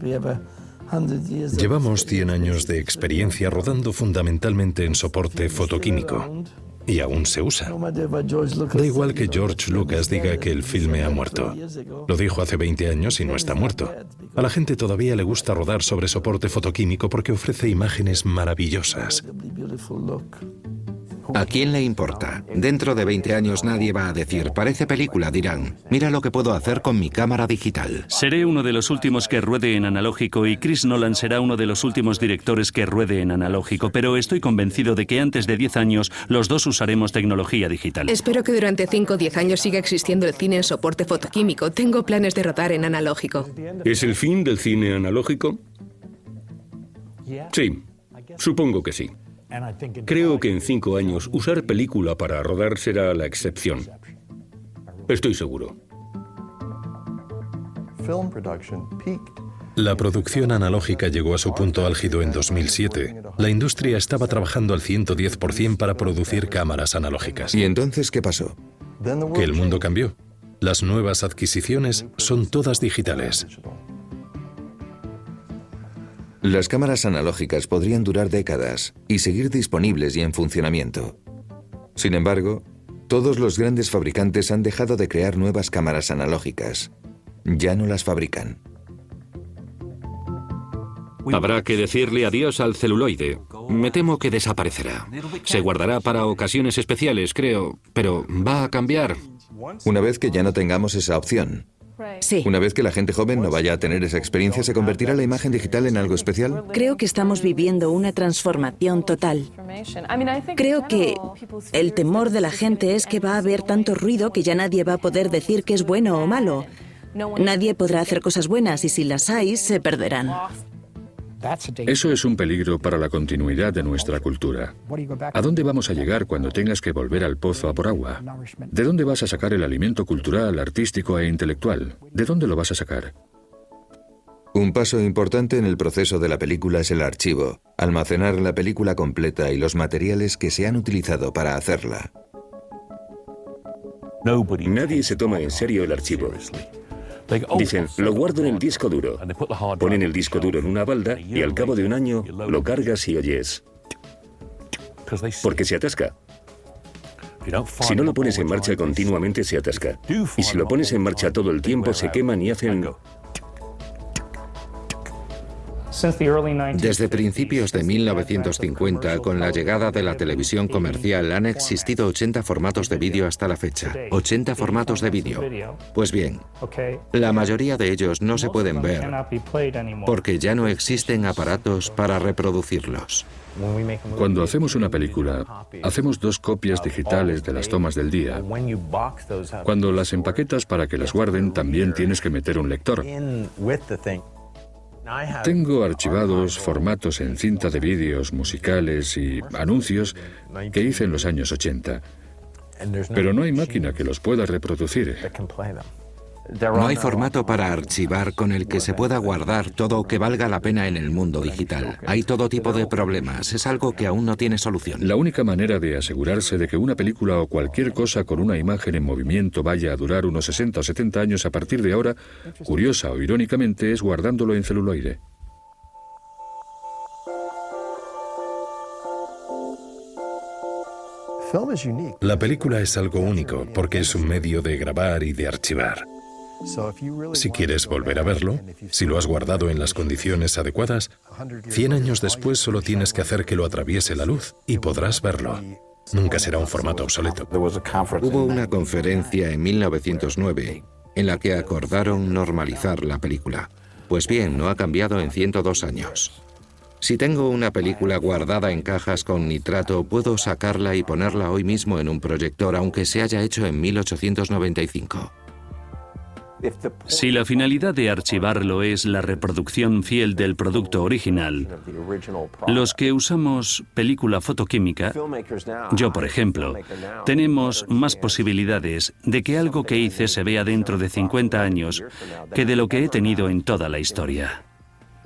Speaker 3: Llevamos 100 años de experiencia rodando fundamentalmente en soporte fotoquímico. Y aún se usa. Da igual que George Lucas diga que el filme ha muerto. Lo dijo hace 20 años y no está muerto. A la gente todavía le gusta rodar sobre soporte fotoquímico porque ofrece imágenes maravillosas.
Speaker 12: ¿A quién le importa? Dentro de 20 años nadie va a decir, parece película, dirán, mira lo que puedo hacer con mi cámara digital.
Speaker 7: Seré uno de los últimos que ruede en analógico y Chris Nolan será uno de los últimos directores que ruede en analógico, pero estoy convencido de que antes de 10 años los dos usaremos tecnología digital.
Speaker 8: Espero que durante 5 o 10 años siga existiendo el cine en soporte fotoquímico. Tengo planes de rodar en analógico.
Speaker 11: ¿Es el fin del cine analógico? Sí, supongo que sí. Creo que en 5 años usar película para rodar será la excepción. Estoy seguro.
Speaker 3: La producción analógica llegó a su punto álgido en 2007. La industria estaba trabajando al 110% para producir cámaras analógicas.
Speaker 1: ¿Y entonces qué pasó?
Speaker 3: Que el mundo cambió. Las nuevas adquisiciones son todas digitales.
Speaker 1: Las cámaras analógicas podrían durar décadas y seguir disponibles y en funcionamiento. Sin embargo, todos los grandes fabricantes han dejado de crear nuevas cámaras analógicas. Ya no las fabrican.
Speaker 5: Habrá que decirle adiós al celuloide. Me temo que desaparecerá. Se guardará para ocasiones especiales, creo, pero va a cambiar.
Speaker 1: Una vez que ya no tengamos esa opción.
Speaker 9: Sí.
Speaker 1: Una vez que la gente joven no vaya a tener esa experiencia, ¿se convertirá la imagen digital en algo especial?
Speaker 9: Creo que estamos viviendo una transformación total. Creo que el temor de la gente es que va a haber tanto ruido que ya nadie va a poder decir que es bueno o malo. Nadie podrá hacer cosas buenas y si las hay, se perderán.
Speaker 2: Eso es un peligro para la continuidad de nuestra cultura. ¿A dónde vamos a llegar cuando tengas que volver al pozo a por agua? ¿De dónde vas a sacar el alimento cultural, artístico e intelectual? ¿De dónde lo vas a sacar?
Speaker 1: Un paso importante en el proceso de la película es el archivo, almacenar la película completa y los materiales que se han utilizado para hacerla.
Speaker 14: Nadie se toma en serio el archivo. Dicen, lo guardo en el disco duro. Ponen el disco duro en una balda y al cabo de un año lo cargas y oyes. Porque se atasca. Si no lo pones en marcha continuamente, se atasca. Y si lo pones en marcha todo el tiempo, se queman y hacen...
Speaker 12: Desde principios de 1950, con la llegada de la televisión comercial, han existido 80 formatos de vídeo hasta la fecha. 80 formatos de vídeo. Pues bien, la mayoría de ellos no se pueden ver porque ya no existen aparatos para reproducirlos.
Speaker 2: Cuando hacemos una película, hacemos 2 copias digitales de las tomas del día. Cuando las empaquetas para que las guarden, también tienes que meter un lector. Tengo archivados formatos en cinta de vídeos, musicales y anuncios que hice en los años 80. Pero no hay máquina que los pueda reproducir.
Speaker 12: No hay formato para archivar con el que se pueda guardar todo que valga la pena en el mundo digital. Hay todo tipo de problemas. Es algo que aún no tiene solución.
Speaker 2: La única manera de asegurarse de que una película o cualquier cosa con una imagen en movimiento vaya a durar unos 60 o 70 años a partir de ahora, curiosa o irónicamente, es guardándolo en celuloide.
Speaker 3: La película es algo único porque es un medio de grabar y de archivar. Si quieres volver a verlo, si lo has guardado en las condiciones adecuadas, 100 años después solo tienes que hacer que lo atraviese la luz y podrás verlo. Nunca será un formato obsoleto.
Speaker 12: Hubo una conferencia en 1909 en la que acordaron normalizar la película. Pues bien, no ha cambiado en 102 años. Si tengo una película guardada en cajas con nitrato, puedo sacarla y ponerla hoy mismo en un proyector, aunque se haya hecho en 1895.
Speaker 7: Si la finalidad de archivarlo es la reproducción fiel del producto original, los que usamos película fotoquímica, yo por ejemplo, tenemos más posibilidades de que algo que hice se vea dentro de 50 años que de lo que he tenido en toda la historia.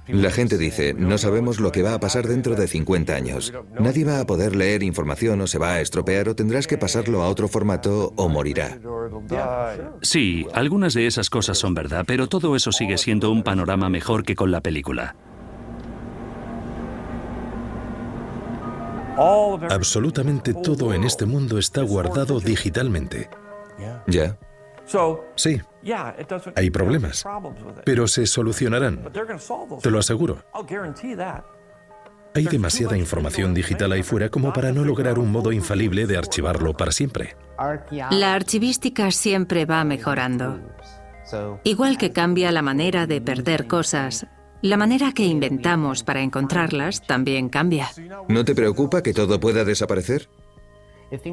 Speaker 1: La gente dice, no sabemos lo que va a pasar dentro de 50 años. Nadie va a poder leer información o se va a estropear o tendrás que pasarlo a otro formato o morirá.
Speaker 7: Sí, algunas de esas cosas son verdad, pero todo eso sigue siendo un panorama mejor que con la película.
Speaker 3: Absolutamente todo en este mundo está guardado digitalmente.
Speaker 1: ¿Ya?
Speaker 3: Sí, hay problemas, pero se solucionarán. Te lo aseguro. Hay demasiada información digital ahí fuera como para no lograr un modo infalible de archivarlo para siempre.
Speaker 4: La archivística siempre va mejorando. Igual que cambia la manera de perder cosas, la manera que inventamos para encontrarlas también cambia.
Speaker 1: ¿No te preocupa que todo pueda desaparecer?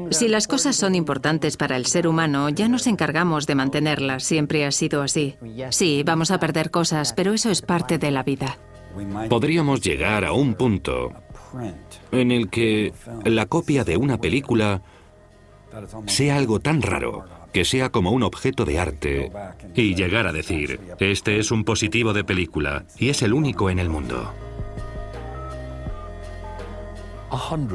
Speaker 4: Si las cosas son importantes para el ser humano, ya nos encargamos de mantenerlas. Siempre ha sido así. Sí, vamos a perder cosas, pero eso es parte de la vida.
Speaker 5: Podríamos llegar a un punto en el que la copia de una película sea algo tan raro que sea como un objeto de arte y llegar a decir, este es un positivo de película y es el único en el mundo.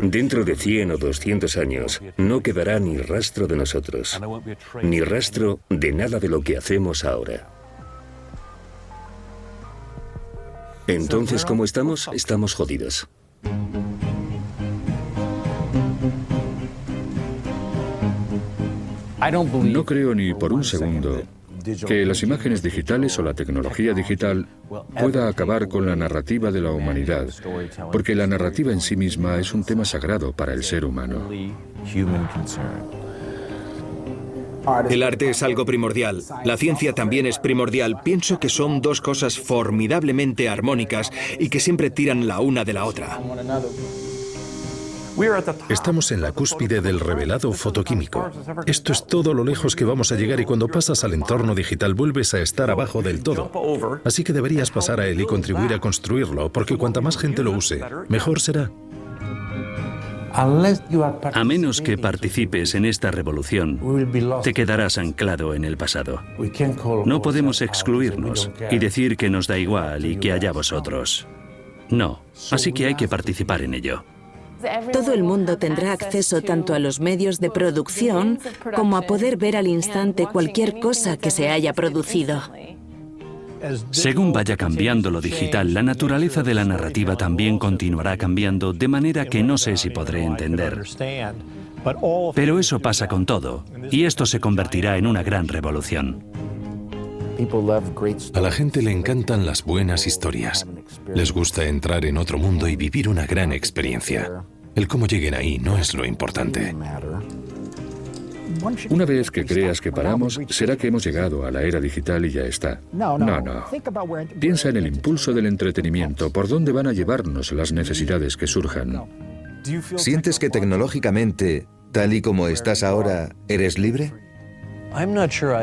Speaker 14: Dentro de 100 o 200 años no quedará ni rastro de nosotros, ni rastro de nada de lo que hacemos ahora. Entonces, ¿cómo estamos? Estamos jodidos.
Speaker 2: No creo ni por un segundo que las imágenes digitales o la tecnología digital pueda acabar con la narrativa de la humanidad, porque la narrativa en sí misma es un tema sagrado para el ser humano.
Speaker 6: El arte es algo primordial. La ciencia también es primordial. Pienso que son dos cosas formidablemente armónicas y que siempre tiran la una de la otra.
Speaker 3: Estamos en la cúspide del revelado fotoquímico. Esto es todo lo lejos que vamos a llegar y cuando pasas al entorno digital vuelves a estar abajo del todo. Así que deberías pasar a él y contribuir a construirlo, porque cuanta más gente lo use, mejor será.
Speaker 7: A menos que participes en esta revolución, te quedarás anclado en el pasado. No podemos excluirnos y decir que nos da igual y que allá vosotros. No, así que hay que participar en ello.
Speaker 9: Todo el mundo tendrá acceso tanto a los medios de producción como a poder ver al instante cualquier cosa que se haya producido.
Speaker 7: Según vaya cambiando lo digital, la naturaleza de la narrativa también continuará cambiando, de manera que no sé si podré entender. Pero eso pasa con todo, y esto se convertirá en una gran revolución.
Speaker 3: A la gente le encantan las buenas historias. Les gusta entrar en otro mundo y vivir una gran experiencia. El cómo lleguen ahí no es lo importante.
Speaker 2: Una vez que creas que paramos, será que hemos llegado a la era digital y ya está. No. Piensa en el impulso del entretenimiento, por dónde van a llevarnos las necesidades que surjan.
Speaker 1: ¿Sientes que tecnológicamente, tal y como estás ahora, eres libre?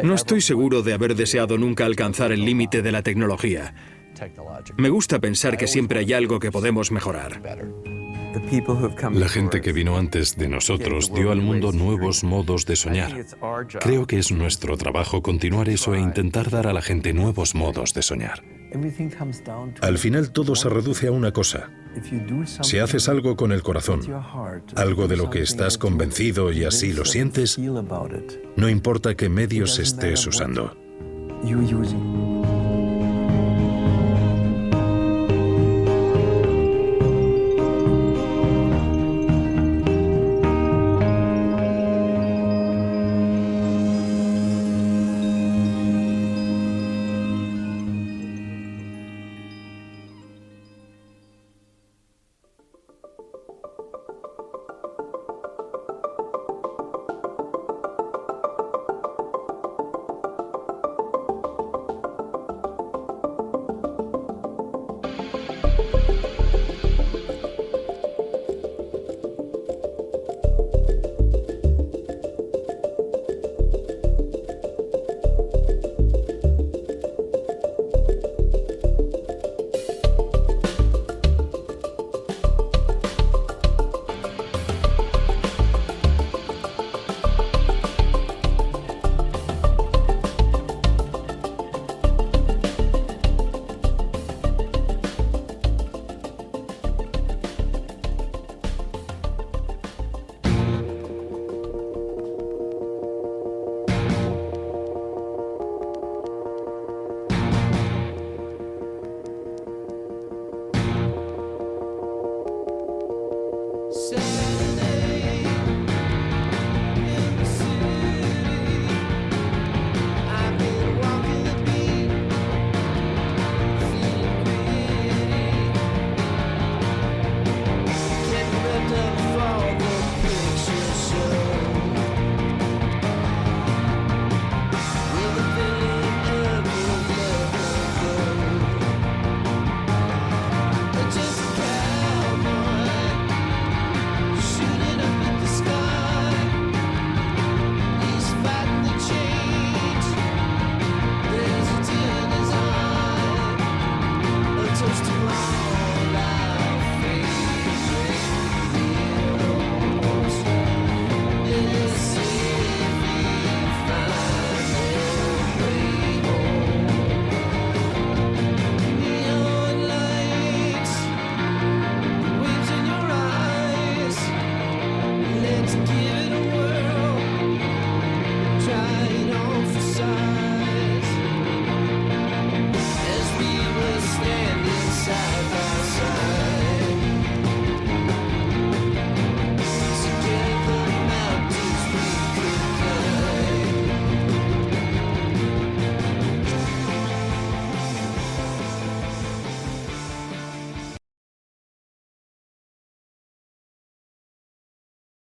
Speaker 6: No estoy seguro de haber deseado nunca alcanzar el límite de la tecnología. Me gusta pensar que siempre hay algo que podemos mejorar.
Speaker 3: La gente que vino antes de nosotros dio al mundo nuevos modos de soñar. Creo que es nuestro trabajo continuar eso e intentar dar a la gente nuevos modos de soñar. Al final todo se reduce a una cosa. Si haces algo con el corazón, algo de lo que estás convencido y así lo sientes, no importa qué medios estés usando.